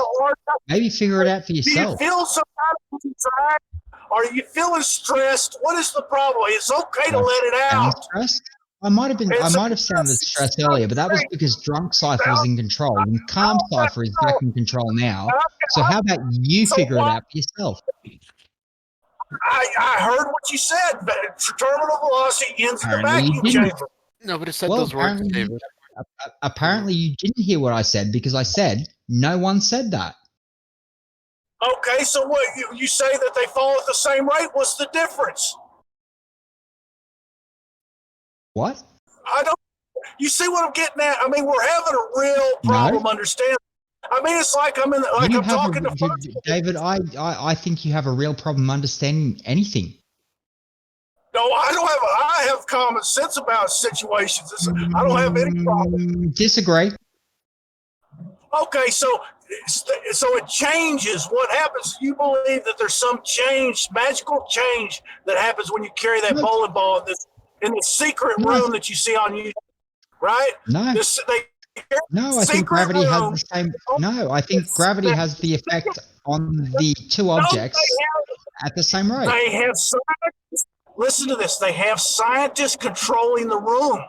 Maybe figure it out for Do you yourself. feel some kind of anxiety? Are you feeling stressed? What is the problem? It's okay to let it Sound out. stressed? I might have sounded stressed earlier, but that was because drunk Cypher was in control and calm Cypher is back in control now. So how about you figure it out for yourself? I heard what you said. But terminal velocity ends in the Apparently you vacuum didn't. chamber. Nobody said those words, David. Apparently you didn't hear what I said because I said no one said that. Okay, so what you say that they fall at the same rate? What's the difference? What? I don't. You see what I'm getting at? I mean, we're having a real problem understanding. I mean, it's like I'm talking to First. David, I think you have a real problem understanding anything. No, I have common sense about situations. I don't have any problem. Disagree. Okay, so it changes. What happens? You believe that there's some change, magical change that happens when you carry that bowling ball in this secret room that you see on YouTube, right? No. No, I think gravity has the same. No, I think gravity has the effect on the two objects at the same rate. They have scientists. Listen to this. They have scientists controlling the room.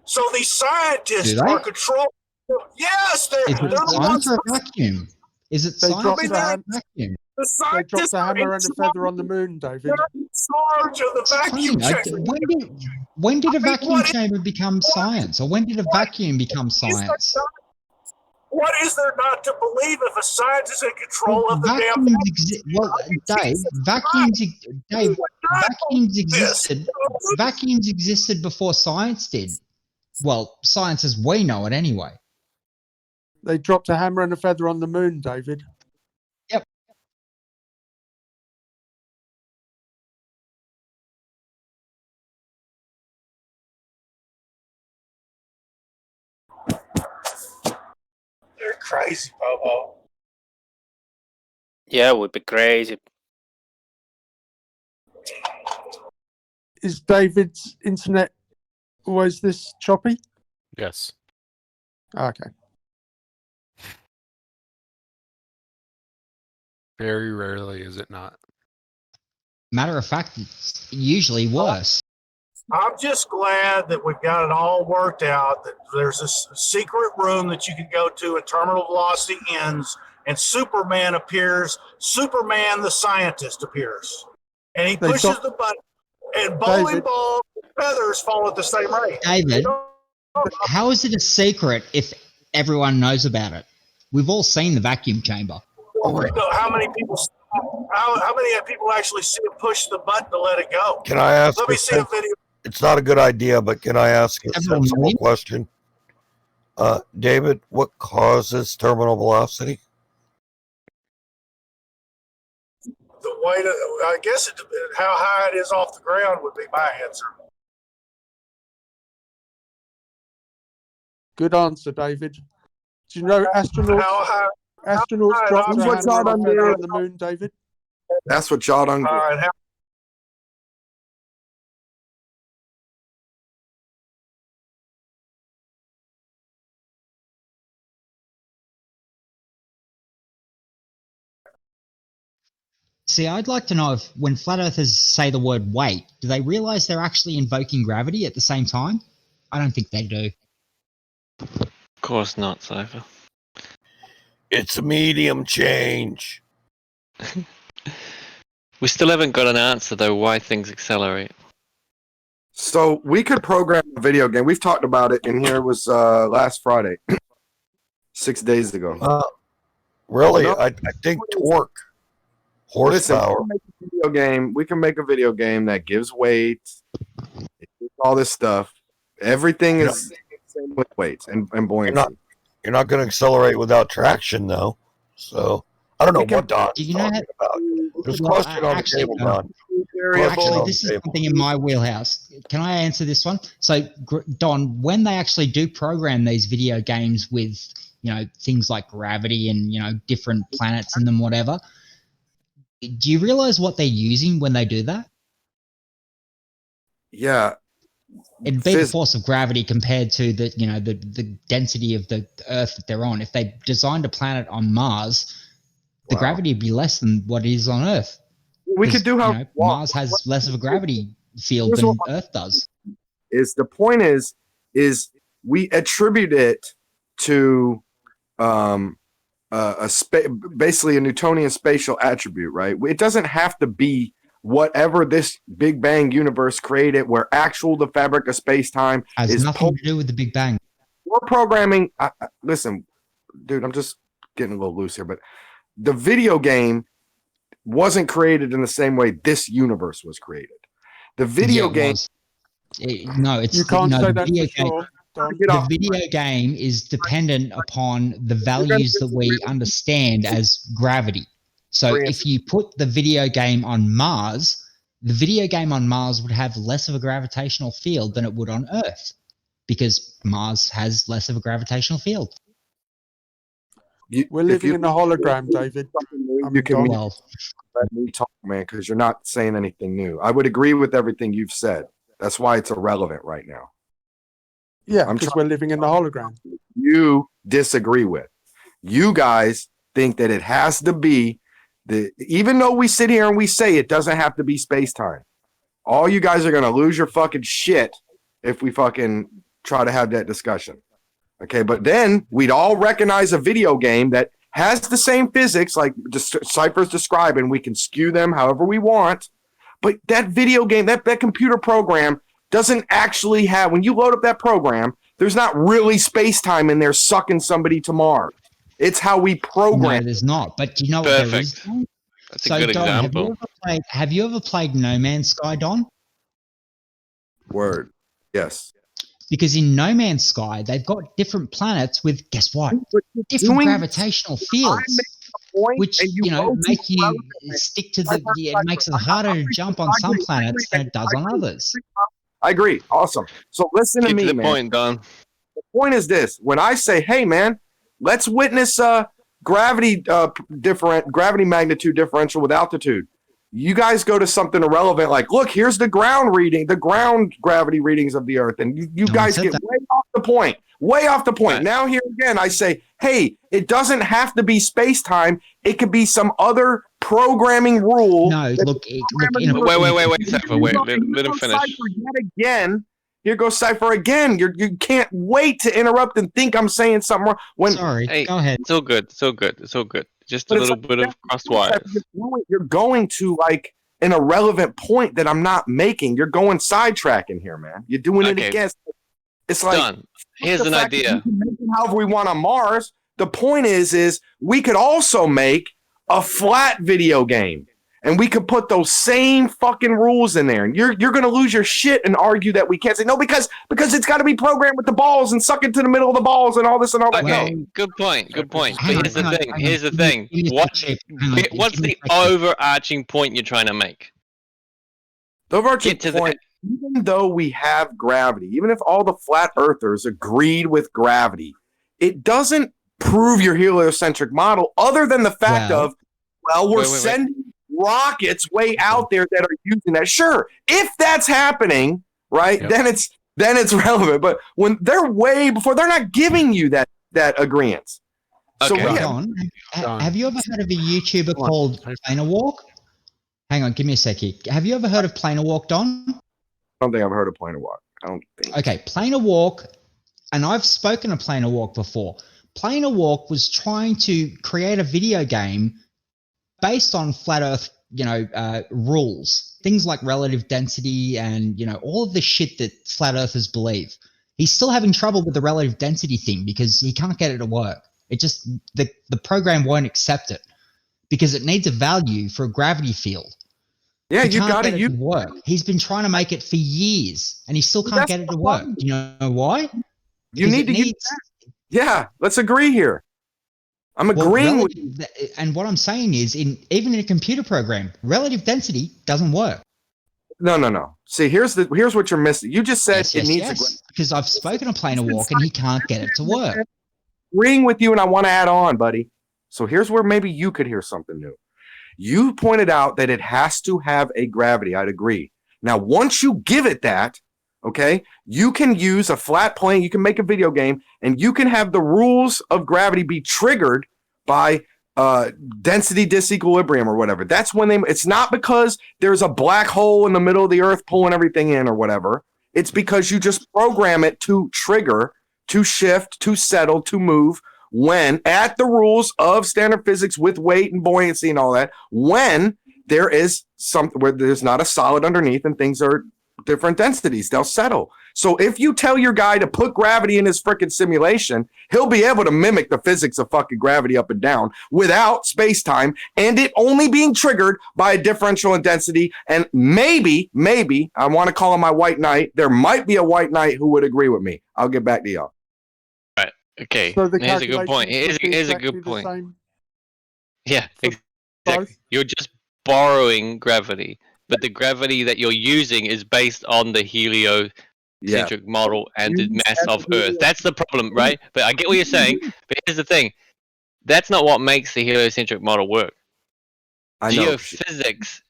So these scientists are controlling. Yes, they're Is it the science ones. or a vacuum? Is it They science dropped or a a vacuum? The They dropped scientists a are hammer in and a feather on the moon, David. They're in charge of the vacuum Fine. chamber. When did a vacuum chamber become science, or when did a vacuum become science? What is there not to believe if a scientist is in control of the damn Vacuums existed before science did. Well, science as we know it anyway. They dropped a hammer and a feather on the moon, David. Yep. They're crazy, Bobo. Yeah, it would be crazy. Is David's internet always this choppy? Yes. Okay. Very rarely is it not. Matter of fact, it's usually worse. I'm just glad that we've got it all worked out, that there's this secret room that you can go to and terminal velocity ends, and Superman appears. Superman, the scientist, appears. And he pushes the button, and bowling balls and feathers fall at the same rate. David, how is it a secret if everyone knows about it? We've all seen the vacuum chamber. How many people? How many people actually see him push the button to let it go? Can I ask? Let me see a video. It's not a good idea, but can I ask a sensible question? David, what causes terminal velocity? The way to, I guess, how high it is off the ground would be my answer. Good answer, David. Do you know astronauts? Astronauts dropped That's a what hammer and a feather Jodun on the moon, David. That's what Jodun did. All right, See, I'd like to know if when flat earthers say the word weight, do they realize they're actually invoking gravity at the same time? I don't think they do. Of course not, Cypher. It's a medium change. We still haven't got an answer, though, why things accelerate. So we could program a video game. We've talked about it, and here it was last Friday, 6 days ago. Really? No. I think torque, horsepower. Listen, we can make a video game that gives weight, all this stuff. Everything is the same with weights and buoyancy. You're not going to accelerate without traction, though. So I don't know what Don's talking about. There's a question on the table, Don. Actually, this is something in my wheelhouse. Can I answer this one? So, Don, when they actually do program these video games with, things like gravity and, different planets in them, whatever, do you realize what they're using when they do that? Yeah. It'd be the force of gravity compared to the density of the Earth that they're on. If they designed a planet on Mars, the gravity would be less than what it is on Earth. We could do how Mars has less of a gravity field than Earth does. The point is we attribute it to basically a Newtonian spatial attribute, right? It doesn't have to be whatever this Big Bang universe created, where the fabric of space-time has nothing to do with the Big Bang. We're programming. Listen, dude, I'm just getting a little loose here, but the video game wasn't created in the same way this universe was created. The video game. You can't say that for sure. The video game is dependent upon the values that we understand as gravity. So if you put the video game on Mars, the video game on Mars would have less of a gravitational field than it would on Earth, because Mars has less of a gravitational field. We're living in a hologram, David. You can let me talk, man, because you're not saying anything new. I would agree with everything you've said. That's why it's irrelevant right now. Yeah, because we're living in the hologram. You disagree with. You guys think that it has to be even though we sit here and we say it doesn't have to be space-time. All you guys are going to lose your fucking shit if we fucking try to have that discussion. Okay, but then we'd all recognize a video game that has the same physics like Cypher's describing. We can skew them however we want. But that video game, that computer program doesn't actually have, when you load up that program, there's not really space-time in there sucking somebody to Mars. It's how we program. No, there's not. But do you know what there is? That's a good example. Have you ever played No Man's Sky, Don? Word. Yes. Because in No Man's Sky, they've got different planets with, guess what? Different gravitational fields. Which, make you stick to it makes it harder to jump on some planets than it does on others. I agree. Awesome. So listen to me, man. Keep the point, Don. The point is this. When I say, hey, man, let's witness gravity magnitude differential with altitude. You guys go to something irrelevant like, look, here's the ground gravity readings of the Earth. And you guys get way off the point. Way off the point. Right. Now here again, I say, hey, it doesn't have to be space-time. It could be some other programming rule. No, wait. Let him finish. Yet again. Here goes Cypher again. You can't wait to interrupt and think I'm saying something wrong. Sorry, go ahead. It's all good. Just a little bit of crosswise. You're going to like an irrelevant point that I'm not making. You're going sidetracking here, man. You're doing it against. It's like, done. Here's an idea. We can make it however we want on Mars. The point is we could also make a flat video game. And we could put those same fucking rules in there. And you're going to lose your shit and argue that we can't say no because it's got to be programmed with the balls and suck into the middle of the balls and all this and all that. Okay, no. Good point. But here's the thing. What's the overarching point you're trying to make? The overarching point, even though we have gravity, even if all the flat earthers agreed with gravity, it doesn't prove your heliocentric model other than the fact of, well, we're sending rockets way out there that are using that. Sure, if that's happening, right, then it's relevant. But when they're way before, they're not giving you that agreement. So Don, have you ever heard of a YouTuber called Planar Walk? Hang on, give me a sec here. Have you ever heard of Planar Walk, Don? I don't think I've heard of Planar Walk. I don't think. Okay, Planar Walk, and I've spoken to Planar Walk before. Planar Walk was trying to create a video game based on flat Earth, rules, things like relative density and, all of the shit that flat earthers believe. He's still having trouble with the relative density thing because he can't get it to work. It just, the program won't accept it because it needs a value for a gravity field. Yeah, you got to use work. He's been trying to make it for years and he still can't get it to work. Do you know why? You need to use that. Yeah, let's agree here. I'm agreeing with you. And what I'm saying is, even in a computer program, relative density doesn't work. No. See, here's what you're missing. You just said it needs because I've spoken to Planar Walk and he can't get it to work. Agreeing with you, and I want to add on, buddy. So here's where maybe you could hear something new. You pointed out that it has to have a gravity. I'd agree. Now, once you give it that, okay, you can use a flat plane, you can make a video game, and you can have the rules of gravity be triggered by density disequilibrium or whatever. That's when it's not because there's a black hole in the middle of the earth pulling everything in or whatever. It's because you just program it to trigger, to shift, to settle, to move when at the rules of standard physics with weight and buoyancy and all that, when there is something where there's not a solid underneath and things are different densities, they'll settle. So if you tell your guy to put gravity in his freaking simulation, he'll be able to mimic the physics of fucking gravity up and down without space-time and it only being triggered by a differential in density. And maybe, I want to call him my white knight. There might be a white knight who would agree with me. I'll get back to y'all. Right. Okay. So the Here's a good point. Here's a good point. Yeah, exactly. You're just borrowing gravity, but the gravity that you're using is based on the heliocentric model and the mass of Earth. That's the problem, right? But I get what you're saying. But here's the thing: that's not what makes the heliocentric model work. Geophysics,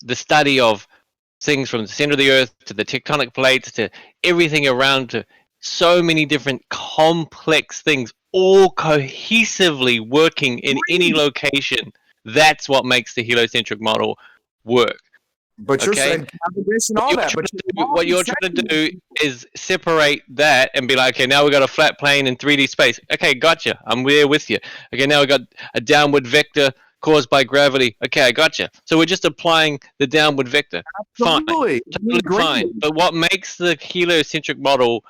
the study of things from the center of the Earth to the tectonic plates to everything around to so many different complex things, all cohesively working in any location. That's what makes the heliocentric model work. But you're saying and all that. What you're trying to do is separate that and be like, okay, now we've got a flat plane in 3D space. Okay, gotcha. I'm there with you. Okay, now we've got a downward vector caused by gravity. Okay, I gotcha. So we're just applying the downward vector. Absolutely. Fine. Totally fine. But what makes the heliocentric model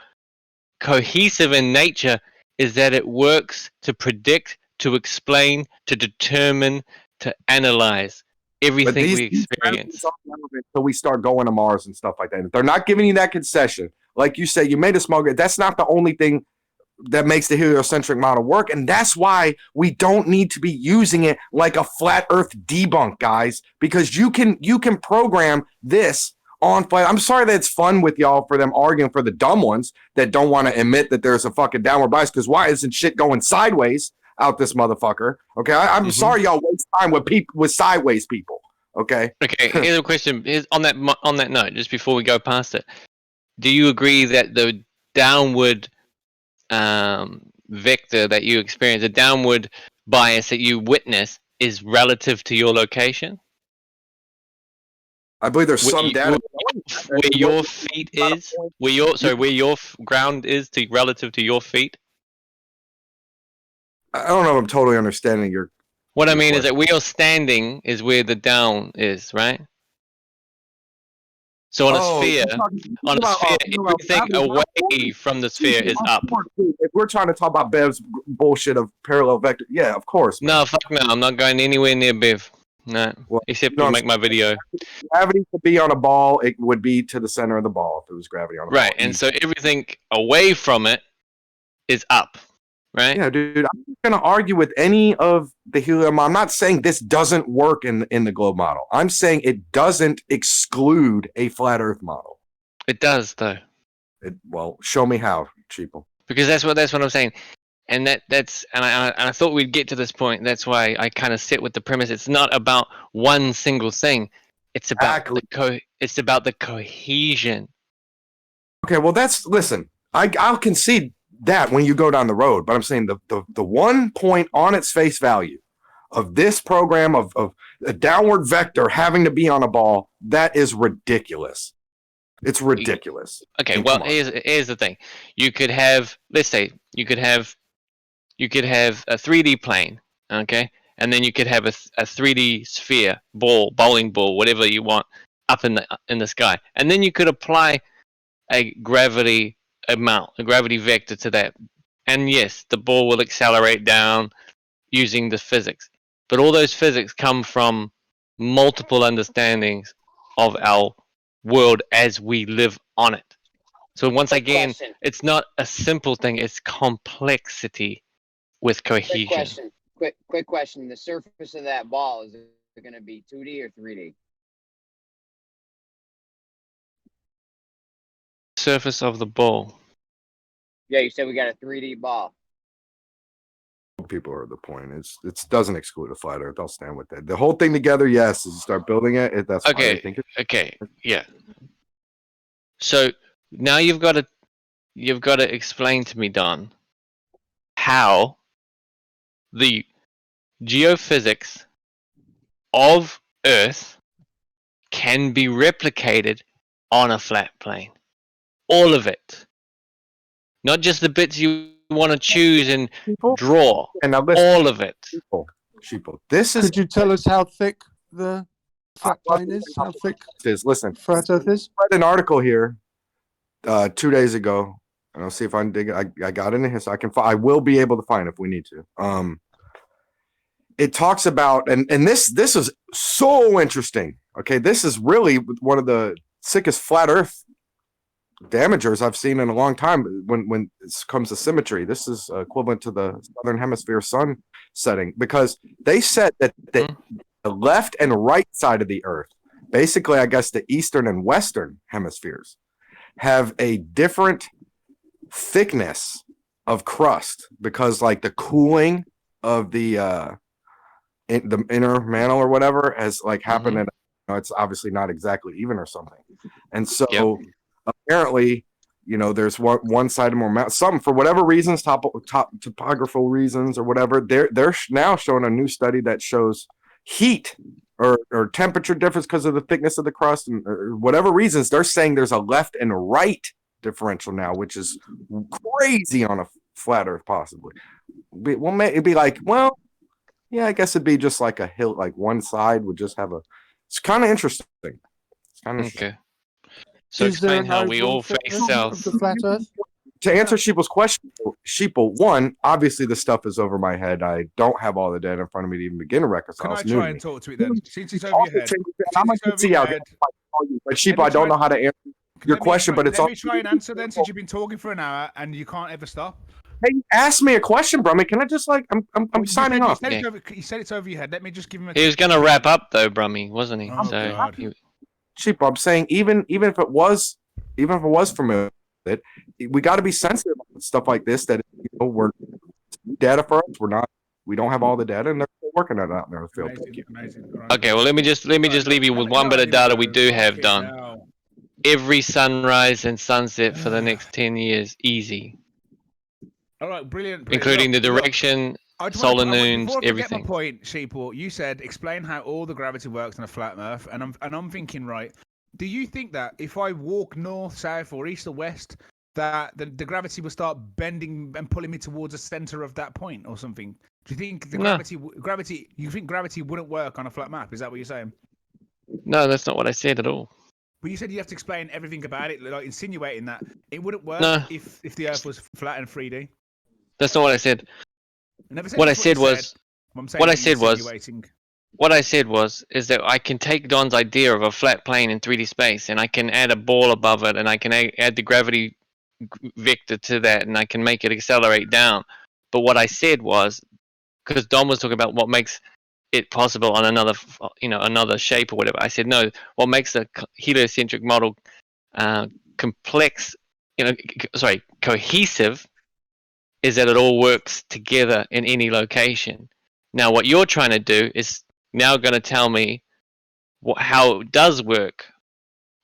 cohesive in nature is that it works to predict, to explain, to determine, to analyze everything we experience. So we start going to Mars and stuff like that. If they're not giving you that concession, like you say, you made a small. That's not the only thing that makes the heliocentric model work, and that's why we don't need to be using it like a flat Earth debunk, guys. Because you can program this on flat. I'm sorry that it's fun with y'all for them arguing for the dumb ones that don't want to admit that there's a fucking downward bias. Because why isn't shit going sideways out this motherfucker? Okay, I'm sorry y'all waste time with sideways people. Okay. Okay. Here's a question. On that note, just before we go past it, do you agree that the downward vector that you experience, the downward bias that you witness, is relative to your location? I believe there's some data where your feet is, where your ground is relative to your feet. I don't know if I'm totally understanding your. What I mean is that where you're standing is where the down is, right? So on a sphere, everything away from the sphere is up. If we're trying to talk about Bev's bullshit of parallel vector, yeah, of course. Man. No, fuck no. I'm not going anywhere near Bev. No, except to make my video. Gravity could be on a ball. It would be to the center of the ball if it was gravity on a ball. Right, and so everything away from it is up. Right? Yeah, dude. I'm not going to argue with any of the helium. I'm not saying this doesn't work in the globe model. I'm saying it doesn't exclude a flat Earth model. It does, though. Well, show me how, Cheeple. Because that's what I'm saying. And I thought we'd get to this point. That's why I kind of sit with the premise. It's not about one single thing. It's about the cohesion. Okay, well listen. I'll concede that when you go down the road, but I'm saying the one point on its face value of this program of a downward vector having to be on a ball, that is ridiculous. It's ridiculous. Okay, well here's the thing. You could have, let's say, you could have a 3D plane, okay, and then you could have a 3D sphere, bowling ball, whatever you want, up in the sky, and then you could apply a gravity vector to that, and yes, the ball will accelerate down using the physics. But all those physics come from multiple understandings of our world as we live on it. So once again, it's not a simple thing; it's complexity with cohesion. Quick question. The surface of that ball, is it going to be 2D or 3D? Surface of the ball. Yeah, you said we got a 3D ball. People are the point. It doesn't exclude a flat Earth. I'll stand with that. The whole thing together, yes. As you start building it, that's okay. Fine. I think Okay, yeah. So now you've got to explain to me, Don, how the geophysics of Earth can be replicated on a flat plane. All of it. Not just the bits you want to choose and draw. And now all of it. Sheeple. This is. Could you tell us how thick the flat plane is? How thick? Listen. Flat Earth is? I read an article here 2 days ago. And I'll see if I can dig it. I got it in here, so I will be able to find it if we need to. It talks about and this is so interesting. Okay, this is really one of the sickest flat Earth damagers I've seen in a long time when it comes to symmetry. This is equivalent to the southern hemisphere sun setting, because they said that the left and right side of the Earth, basically I guess the eastern and western hemispheres, have a different thickness of crust, because like the cooling of the inner mantle or whatever has like happened, and it's obviously not exactly even or something, and so apparently, there's one side more some for whatever reasons, topographical reasons or whatever. They're now showing a new study that shows heat or temperature difference because of the thickness of the crust, and or whatever reasons. They're saying there's a left and right differential now, which is crazy on a flat Earth, possibly. It'd be like, well, yeah, I guess it'd be just like a hill, like one side would just have a. It's kind of interesting. It's kind of okay. So explain how we all face south. To answer Sheeple's question, Sheeple, one, obviously the stuff is over my head. I don't have all the data in front of me to even begin to reconcile. Can I try and talk to it then? Since it's over your head. But Sheeple, I don't know how to answer your question, but it's all. Let me try and answer then, since you've been talking for an hour and you can't ever stop. Hey, ask me a question, Brummy. Can I just I'm signing off. He said it's over your head. Let me just give him a. He was going to wrap up though, Brummy, wasn't he? Oh, God. Sheep, I'm saying even if it was familiar with it, we got to be sensitive on stuff like this. That we're data for us. We don't have all the data, and they're still working on it out in the field. Amazing. Okay, well let me just leave you with one bit of data we do have done. Every sunrise and sunset for the next 10 years, easy. All right, brilliant. Including the direction, solar noons, everything. Get my point, Sheeple. You said explain how all the gravity works on a flat Earth, and I'm thinking, right? Do you think that if I walk north, south, or east or west, that the gravity will start bending and pulling me towards the center of that point, or something? Do you think gravity? You think gravity wouldn't work on a flat map? Is that what you're saying? No, that's not what I said at all. But you said you have to explain everything about it, like insinuating that it wouldn't work if the Earth was flat and 3D. That's not what I said. What I said was is that I can take Don's idea of a flat plane in 3D space, and I can add a ball above it, and I can add the gravity vector to that, and I can make it accelerate down. But what I said was, because Don was talking about what makes it possible on another shape or whatever, I said no. What makes the heliocentric model cohesive is that it all works together in any location. Now, what you're trying to do is now going to tell me how it does work,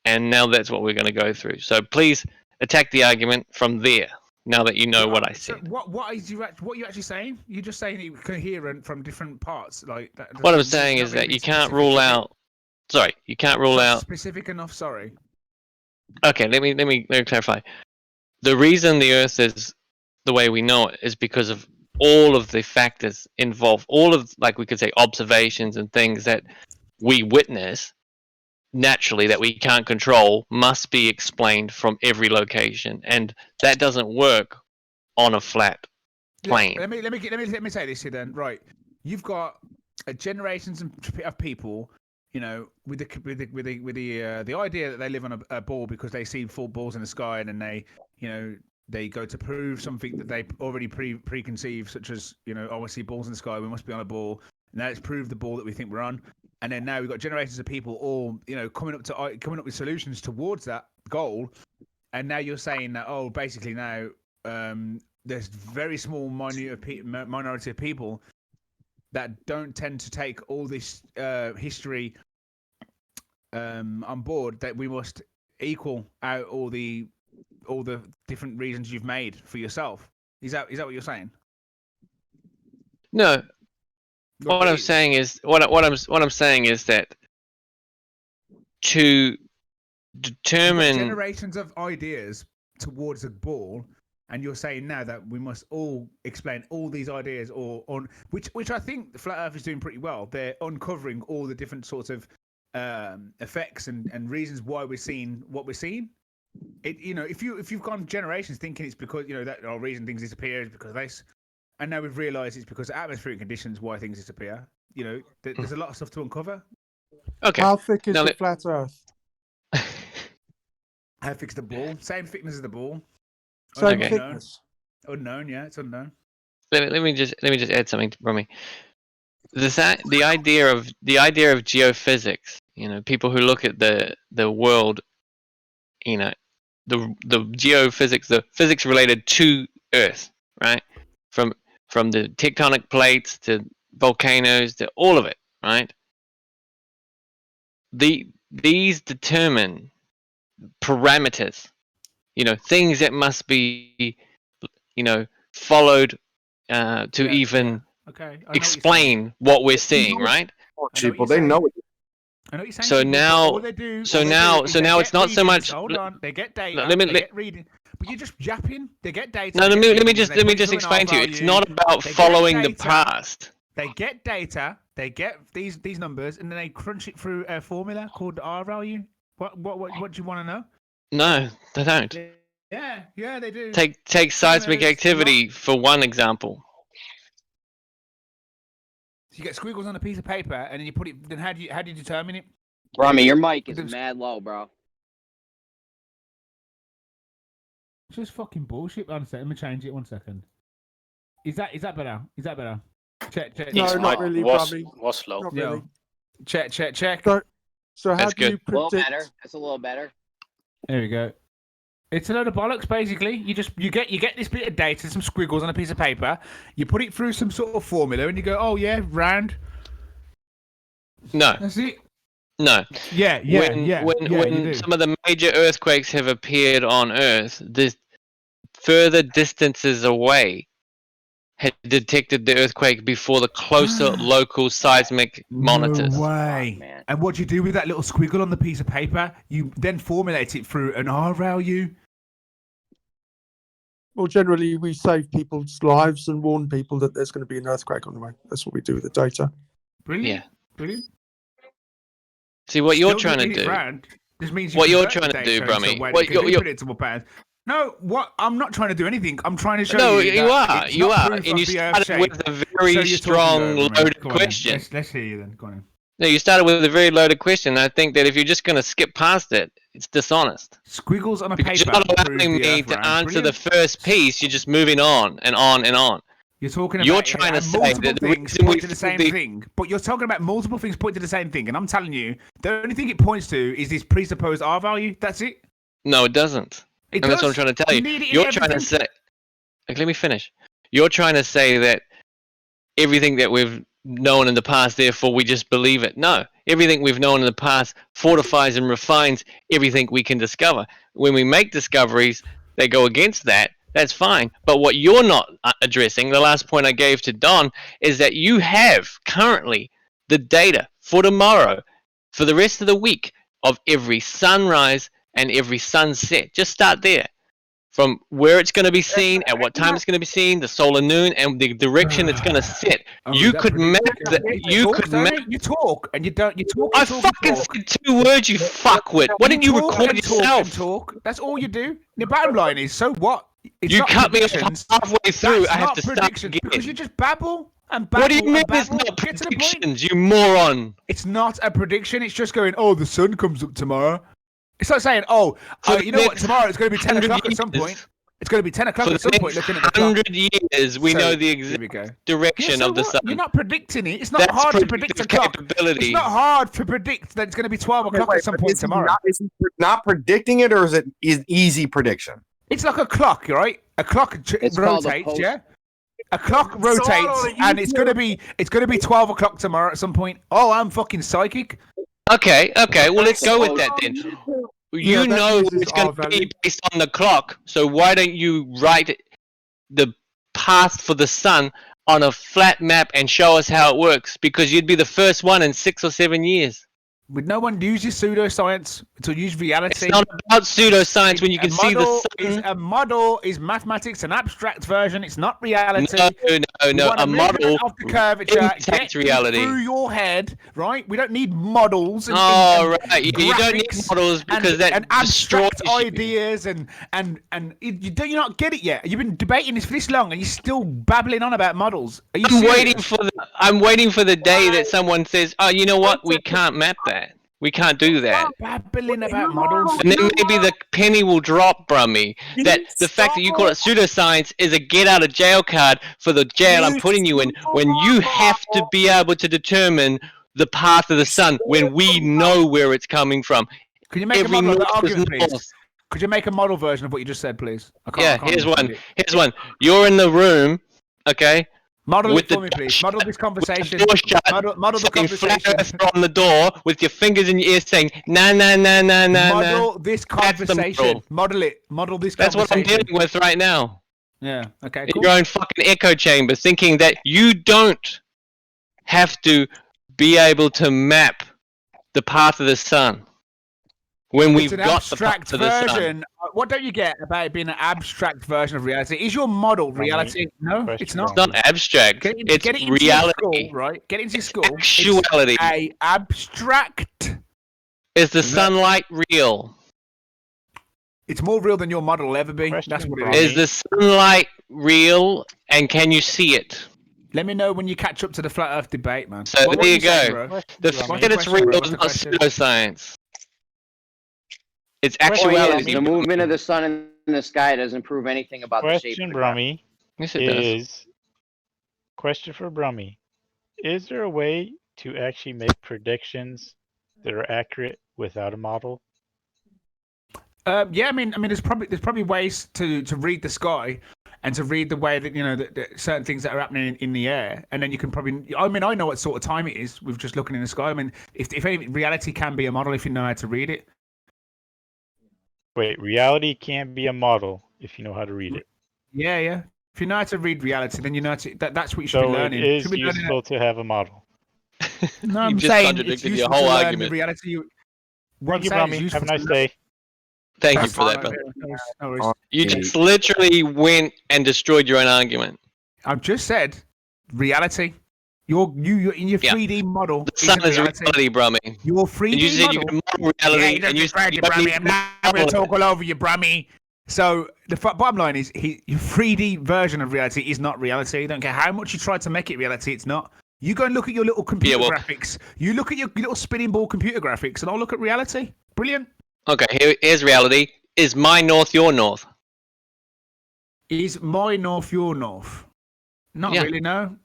and now that's what we're going to go through. So please attack the argument from there. Now that you know what I said. So what are you actually saying? You're just saying it coherent from different parts, like that. What I'm saying is that you can't rule out. Sorry, you can't rule out. Specific enough. Sorry. Okay, let me clarify. The reason the Earth is the way we know it is because of all of the factors involved, all of, like we could say, observations and things that we witness naturally that we can't control must be explained from every location, and that doesn't work on a flat plane. Let me say this here then. Right, you've got generations of people, you know, with the idea that they live on a ball because they see 4 balls in the sky, and then they go to prove something that they already preconceived, such as, I see balls in the sky, we must be on a ball. Now let's prove the ball that we think we're on. And then now we've got generations of people all, coming up with solutions towards that goal. And now you're saying that, basically now there's very small minority of people that don't tend to take all this history on board, that we must equal out all the different reasons you've made for yourself. Is that what you're saying? No. What I'm saying is that to determine generations of ideas towards a ball, and you're saying now that we must all explain all these ideas, or on which I think the Flat Earth is doing pretty well. They're uncovering all the different sorts of effects and reasons why we're seeing what we're seeing. If you've gone generations thinking it's because that reason things disappear is because of this. And now we've realised it's because of atmospheric conditions why things disappear. There's a lot of stuff to uncover. Okay. How thick is the flat Earth? How thick is the ball? Same thickness as the ball. Same thickness. Unknown, yeah, it's unknown. Let me just add something from me. The idea of geophysics. People who look at the world. The geophysics, the physics related to Earth, right? From the tectonic plates to volcanoes to all of it, right? These determine parameters, things that must be, followed to even explain what we're seeing, right? People, they know it. I know what you're saying. So now it's not so much. Hold on, they get data. They get reading, but you're just yapping. They get data. No, let me just explain to you. It's not about following the past. They get data. They get these numbers, and then they crunch it through a formula called R value. What do you want to know? No, they don't. Yeah, they do. Take seismic activity for one example. You get squiggles on a piece of paper, and then you put it. Then how do you determine it? Rami, your mic is mad low, bro. It's just fucking bullshit. One second, let me change it. 1 second. Is that better? Is that better? Check. No, not really, Rami. Was low. Not really. Check. So how That's do you good. A little predict? better. That's a little better. There we go. It's a load of bollocks, basically. You get this bit of data, some squiggles on a piece of paper. You put it through some sort of formula, and you go, "Oh yeah, round." No. That's it. No. Yeah. When some of the major earthquakes have appeared on Earth, the further distances away had detected the earthquake before the closer local seismic monitors. No way. Oh, And what do you do with that little squiggle on the piece of paper? You then formulate it through an R value. Well, generally, we save people's lives and warn people that there's going to be an earthquake on the way. That's what we do with the data. Brilliant. Yeah. Brilliant. See what you're Still trying to do. round. This means What you're convert trying the to do, data into a Brummy. way What that can do you're- predictable patterns. No, what? I'm not trying to do anything. I'm trying to show No, you. you that are. it's You not are. proof And you of the Earth started shape. with a So very you're talking strong, over me. loaded Go on then. question. Let's hear you then. Go on then. No, you started with a very loaded question. I think that if you're just going to skip past it, it's dishonest. Squiggles on a Because paper. you're not prove allowing the me Earth to round. answer Brilliant. the first piece. You're just moving on and on and on. You're talking about You're trying to say multiple that the things reason point we to the same the- thing, but you're talking about multiple things point to the same thing, and I'm telling you, the only thing it points to is this presupposed R value. That's it. No, it doesn't. It And that's what I'm does. trying to tell You you. need it in You're trying to everything. say. Like, let me finish. You're trying to say that everything that we've known in the past, therefore we just believe it. No, everything we've known in the past fortifies and refines everything we can discover. When we make discoveries that go against that, that's fine. But what you're not addressing, the last point I gave to Don, is that you have currently the data for tomorrow, for the rest of the week, of every sunrise and every sunset. Just start there. From where it's going to be seen, at what time it's going to be seen, the solar noon, and the direction it's going to set. You could map that. You could map. You talk and you don't. You talk. I fucking said 2 words, you fuckwit. Why didn't you record yourself? Talk. That's all you do. The bottom line is, so what? It's You not cut me off predictions. halfway through. That's I have not to start predictions, again. because you just babble and babble. What do you mean and it's babble. not Get to the point. predictions, you moron? It's not a prediction. It's just going, oh, the sun comes up tomorrow. It's like saying, oh, you know what, tomorrow it's going to be 10 o'clock at some point. It's going to be 10 o'clock at some point looking at the clock. 100 years, we know the exact direction of the sun. You're not predicting it. It's not That's hard to predict a clock. capability. It's not hard to predict that it's going to be 12 o'clock at some point tomorrow. Is he not predicting it, or is it easy prediction? It's like a clock, right? A clock rotates, yeah? A clock rotates, and it's going to be 12 o'clock tomorrow at some point. Oh, I'm fucking psychic. Okay, well, let's go with that then. You know it's going to be based on the clock, so why don't you write the path for the sun on a flat map and show us how it works? Because you'd be the first one in 6 or 7 years. But no one uses pseudoscience to use reality. It's not about pseudoscience when you can see the sun. A model is mathematics, an abstract version. It's not reality. No. A model of the curvature imitates reality through your head, right? We don't need models. Right. You don't need models because that and abstract destroys you. ideas and you not get it yet. You've been debating this for this long and you're still babbling on about models. Are you serious? I'm waiting for the day that someone says, "Oh, you know what? We can't map that. We can't do that." Babbling about models. And then maybe the penny will drop, Brummy. That the fact that you call it pseudoscience is a get out of jail card for the jail I'm putting you in, when you have to be able to determine the path of the sun when we know where it's coming from. Can you make a model of that argument, please? Could you make a model version of what you just said, please? Here's one. You're in the room, okay? Model it for me, please. Model this conversation. Model the conversation. On the door with your fingers in your ears saying, nah. Model this conversation. Model it. Model this conversation. That's what I'm dealing with right now. Yeah, okay, In cool. your own fucking echo chamber, thinking that you don't have to be able to map the path of the sun. When we've got the path of the sun. What don't you get about it being an abstract version of reality? Is your model reality? No, it's not. It's not abstract. It's reality. School, right? Get into school. Actuality. It's a abstract. Is the sunlight real? It's more real than your model will ever be. That's what it is. Is the sunlight real, and can you see it? Let me know when you catch up to the flat Earth debate, man. So there you go. The fact that it's real is not pseudoscience. It's actuality. The movement of the sun in the sky doesn't prove anything about the shape of the Brummy, yes, it does. Question for Brummy. Is there a way to actually make predictions that are accurate without a model? Yeah, I mean, there's probably ways to read the sky and to read the way that that certain things that are happening in the air, and then you can probably. I mean, I know what sort of time it is with just looking in the sky. I mean, if any reality can be a model if you know how to read it. Wait, reality can't be a model if you know how to read it. Yeah. If you know how to read reality, then you know that's what you should be learning. So it is useful to have a model. No, I'm just saying contradicted it's your useful whole to learn argument. the reality. Thank you, Brummy. Have a nice day. Thank you for that, brother. You just literally went and destroyed your own argument. I've just said reality. You're in your 3D model. The sun is reality, Brummy. Your 3D and you said model. You can model reality, and you said you, Brummy. I'm not going to talk all over you, Brummy. So the bottom line is, your 3D version of reality is not reality. You don't care how much you try to make it reality. It's not. You go and look at your little computer graphics. You look at your little spinning ball computer graphics, and I'll look at reality. Brilliant. Okay, here's reality. Is my north your north? Is my north your north? Not really, no.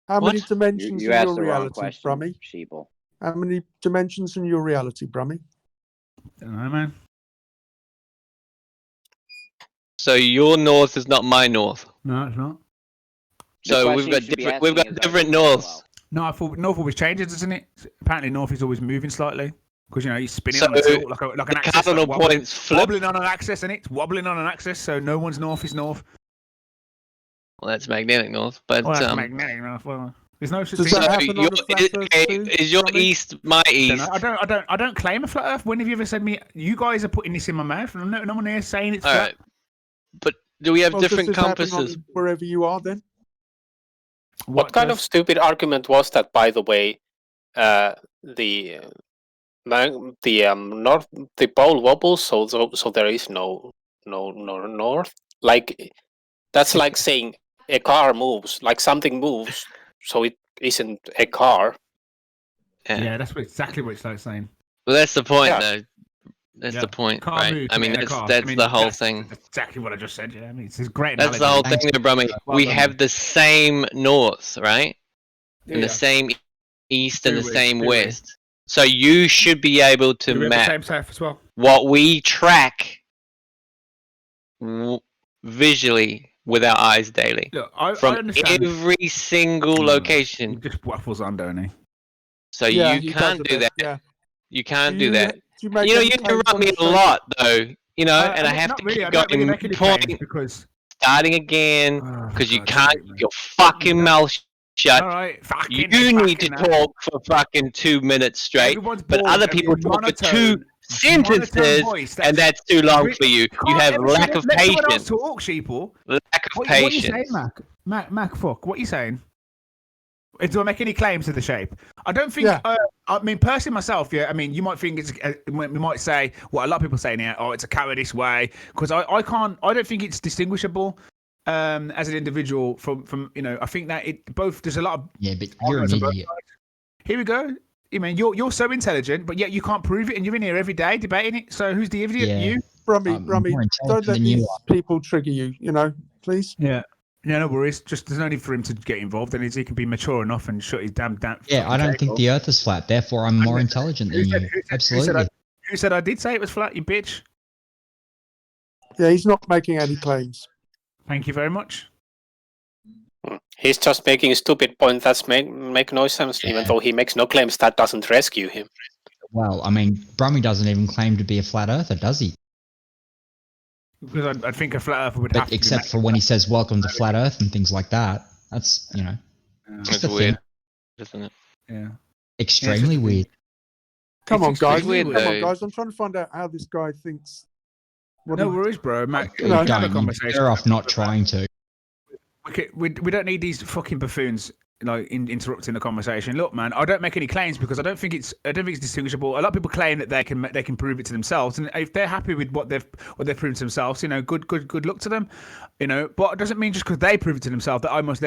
How many dimensions you in asked your the wrong reality, question, Brummy? Sheeple. How many dimensions in your reality, Brummy? Don't know, man. So your north is not my north. No, it's not. So we've got different norths. No, I thought north always changes, doesn't it? Apparently, north is always moving slightly because he's spinning So on a tilt like an the axis. cardinal wobbling, points flip. wobbling on an axis, and it's wobbling on an axis. So no one's north is north. Well, that's magnetic north, but Well, that's magnetic north. Well, there's no such so thing. is your east my east? I don't claim a flat Earth. When have you ever said me? You guys are putting this in my mouth, and no one here saying it's All flat. right, but do we have Well, different does this happen compasses? on wherever you are, then? What kind of stupid argument was that, by the way? The pole wobbles, so there is no north. Like that's like saying a car moves, like something moves, so it isn't a car. Yeah, that's exactly what it's like saying. Well, that's the point, Yeah. though. That's Yeah. the point, Can't right? move I mean, in a that's car. that's I mean, the whole that's thing. exactly what I just said. Yeah, I mean, it's a great. That's the whole thing, there, Brummy. Well We done. have the same north, right? And Yeah. the same east and Do the we? same Do we? west. So you should be able to Do we have the map same south as well? what we track visually with our eyes daily Look, I from understand. every single He location. just waffles on, don't he? So Yeah, you he can't does a do bit, that. yeah. You can't Do do that. do you make You know, any you claims interrupt on me the a show? lot, though. You know, and I mean, have not to really. keep I don't really going, make any claims point, because. starting again, Oh, for because you God's can't sake, keep man. your fucking mouth shut. All right, You fucking need to talk for fucking 2 minutes straight, Everyone's but bored other of people your talk for two monotone sentences, voice. and that's too long Re- for you. You Can't have ever lack say- of let someone else patience. talk, sheeple. Lack of What are you saying, patience. Mac, fuck. What are you saying? Do I make any claims to the shape? I don't think. Yeah. I mean, personally, myself, yeah. I mean, you might think it's. We might say what a lot of people say now. Oh, it's a cowardice way because I can't. I don't think it's distinguishable as an individual from. I think that it both. There's a lot of. Yeah, but you're an idiot. Here we go. I mean, you're so intelligent, but yet you can't prove it, and you're in here every day debating it. So who's the idiot? Yeah. You? Brummy, more don't intelligent let than you these are. people trigger you, please. Yeah. Yeah, no worries. Just there's no need for him to get involved, and he can be mature enough and shut his damn. Yeah, I don't think the Earth is flat. Therefore, I'm more intelligent than you. Absolutely. Who said I did say it was flat? You bitch. Yeah, he's not making any claims. Thank you very much. He's just making a stupid point that's make no sense, even though he makes no claims. That doesn't rescue him. Well, I mean, Brummy doesn't even claim to be a flat earther, does he? Because I think a flat earther would But have to. except for when he says "Welcome to flat Earth" and things like that. That's just That's a weird, thing. isn't it? Yeah. Extremely weird. Come on, guys. weird, Come on, though. guys. I'm trying to find out how this guy thinks. No worries, bro. Mac, You we know, can have a Don't. You're conversation. better off not trying to. We don't need these fucking buffoons interrupting the conversation. Look, man, I don't make any claims because I don't think it's distinguishable. A lot of people claim that they can prove it to themselves, and if they're happy with what they've proven to themselves, good luck to them. But it doesn't mean just because they prove it to themselves that I must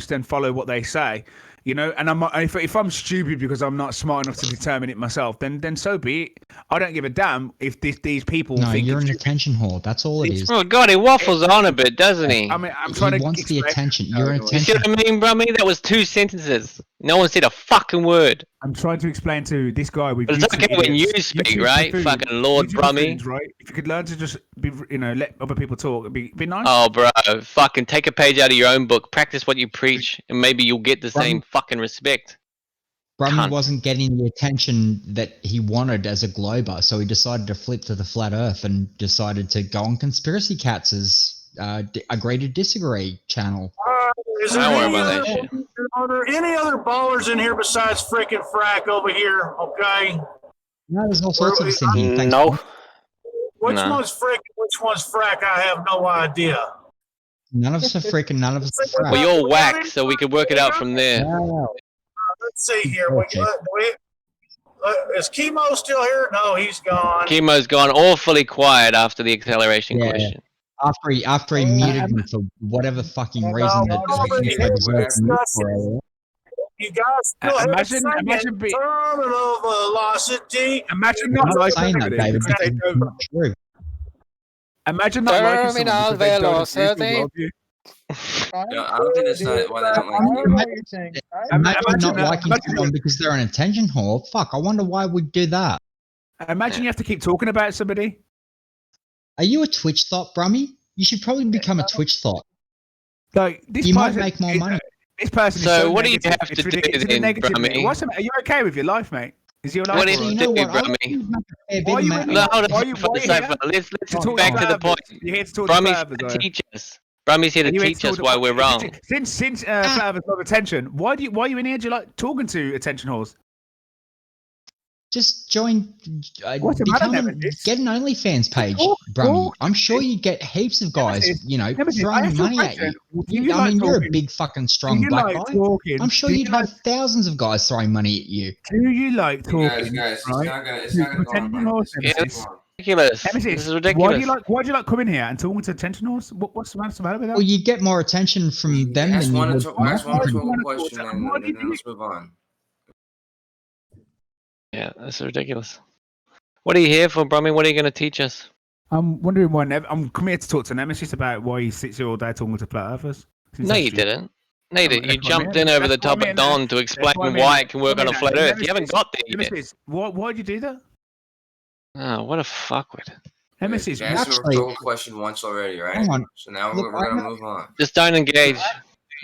then follow what they say. And if I'm stupid because I'm not smart enough to determine it myself, then so be it. I don't give a damn if these people No, think you're it's an attention whore. That's all it is. Oh God, he waffles on a bit, doesn't he? I mean, I'm trying He to wants the explain- attention. You're an You attention. see what I mean, Brummy? That was 2 sentences. No one said a fucking word. I'm trying to explain to this guy with But it's YouTube okay when you idiots, speak, YouTube right? buffoons, Fucking Lord YouTube Brummy. buffoons, right? If you could learn to just be, let other people talk, it'd be nice. Oh, bro, fucking take a page out of your own book, practice what you preach, and maybe you'll get the same fucking respect. Brummy Cunt. wasn't getting the attention that he wanted as a glober, so he decided to flip to the flat Earth and decided to go on Conspiracy Cats' agree to disagree channel. Is there Don't worry any about other, that shit. are there any other ballers in here besides freaking Frack over here? Okay. No, there's all sorts of us in here. Thanks, No. Brummy. Which No. one's Frick? Which one's Frack? I have no idea. None of us are freaking. None of us are frack. Well, you're whack, so we could work it out from there. Let's see here. Okay. Is Chemo still here? No, he's gone. Chemo's gone awfully quiet after the acceleration Yeah. question. After he muted me for whatever fucking reason that I deserved to mute for earlier. You guys still have Imagine terminal velocity. Imagine I'm not not liking saying that, everything. David, because it's not true. Imagine not liking someone Terminal because they don't velocity. love you. I don't think that's not why they don't like you. Imagine not that. liking Imagine someone because they're an attention whore. Fuck, I wonder why we'd do that. Imagine you have to keep talking about somebody. Are you a Twitch thought, Brummy? You should probably become a Twitch thought. Like this you might person make more money. This person So is so what do you negative. have It's to do ridiculous. It's then, negative, mate. Brummy? Are you okay with your life, mate? Is your life What all did right? you know do, what? I Brummy? Why are you in No, here? hold on, Why are you say, here? let's To get back to the point. You're here to talk to Brummy's furthers, here right? to teach us. Brummy's here to Are you teach talk us to- why we're wrong. Since Flavor's got attention, why are you in here? Do you like talking to attention whores? Just join, What's the matter, get an OnlyFans page, Brummy. I'm sure you get heaps of guys, throwing money at you. You're a big fucking strong black guy. I'm sure you'd have thousands of guys throwing money at you. Do you like talking? Guys, right? it's not gonna go on. It's ridiculous. Nemesis, This is ridiculous. Why do you like coming here and talking to attention whores? What's the matter with that? Well, you get more attention from them Ask than you one would or from us. two question and then let's move on. Yeah, that's ridiculous. What are you here for, Brummy? What are you going to teach us? I'm wondering why I'm come here to talk to Nemesis about why he sits here all day talking to flat earthers. No, you didn't. No, you didn't. You jumped in over the top of Don to explain why it can work on a flat Earth. You haven't got there yet. Nemesis, why'd you do that? Oh, what a fuckwit. Nemesis, You answered a rhetorical question once already, right? Hang on. So now we're going to move on. Just don't engage.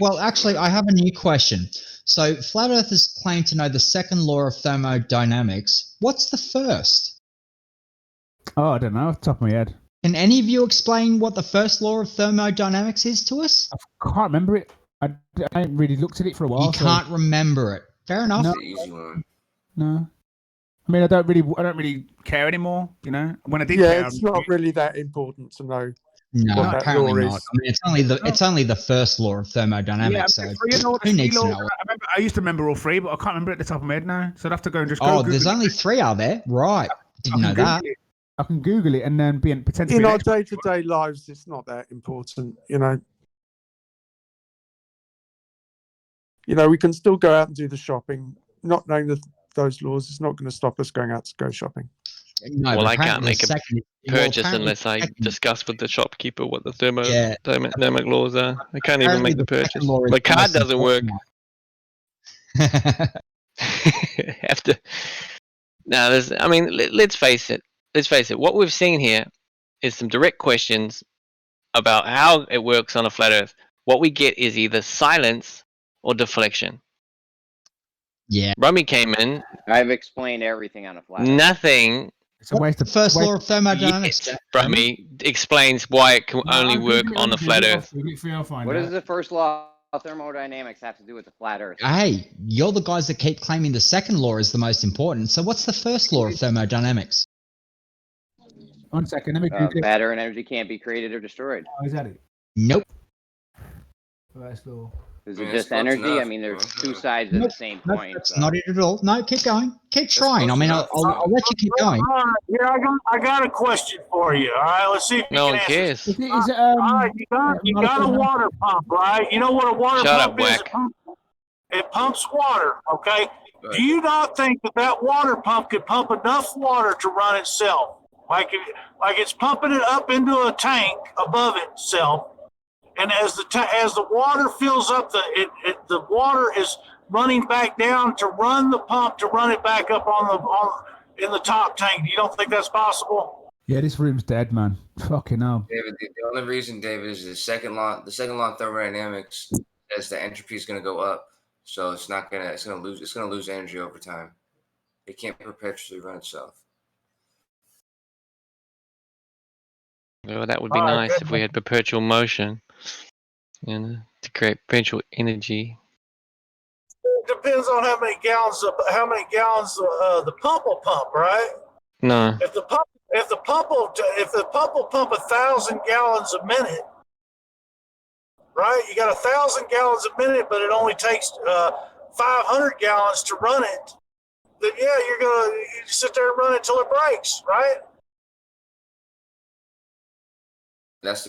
Well, actually, I have a new question. So, flat earthers claim to know the second law of thermodynamics. What's the first? Oh, I don't know, off the top of my head. Can any of you explain what the first law of thermodynamics is to us? I can't remember it. I haven't really looked at it for a while. You can't remember it. Fair enough. No. It's the easy one. No. I mean, I don't really care anymore. You know, when I did care, Yeah, it's not really that important to know. No, what that apparently law not. is. I mean, it's only the first law of thermodynamics. Yeah, So who needs to know? I used to remember all three, but I can't remember at the top of my head now. So I'd have to go and just. Oh, there's only three, are there? Right. Didn't know that. I can Google it and then pretend to be In an our expert. day-to-day lives, it's not that important, you know. We can still go out and do the shopping. Not knowing those laws is not going to stop us going out to go shopping. No, Well, I can't make a purchase unless I discuss with the shopkeeper what the thermodynamic laws are. I can't even make the purchase. My card doesn't work. Have to. No, let's face it. Let's face it. What we've seen here is some direct questions about how it works on a flat Earth. What we get is either silence or deflection. Yeah. Rummy came in. I've explained everything on a flat Earth. Nothing. It's a waste of first law of thermodynamics. Rummy explains why it can only work on a flat Earth. What does the first law of thermodynamics have to do with the flat Earth? Hey, you're the guys that keep claiming the second law is the most important. So what's the first law of thermodynamics? 1 second, let me Google it. Matter and energy can't be created or destroyed. Oh, is that it? Nope. First law. Is it just energy? I mean, there's two sides of the same coin. That's not it at all. No, keep going. Keep trying. I mean, I'll let you keep going. All right, here I got a question for you. All right, let's see if you No can one answer. cares. All right, you got a water pump, right? You know what a water Shut pump up, is? Wack. It pumps water, okay? Do you not think that water pump could pump enough water to run itself? Like it's pumping it up into a tank above itself, and as the water fills up, the water is running back down to run the pump to run it back up in the top tank. You don't think that's possible? Yeah, this room's dead, man. Fucking hell. David, the only reason, David, is the second law of thermodynamics says the entropy is going to go up, so it's going to lose energy over time. It can't perpetually run itself. Well, that would be nice if we had perpetual motion, to create perpetual energy. It depends on how many gallons the pump will pump, right? No. If the pump will pump 1,000 gallons a minute, right? You got 1,000 gallons a minute, but it only takes 500 gallons to run it. Then yeah, you sit there and run it till it breaks, right? That's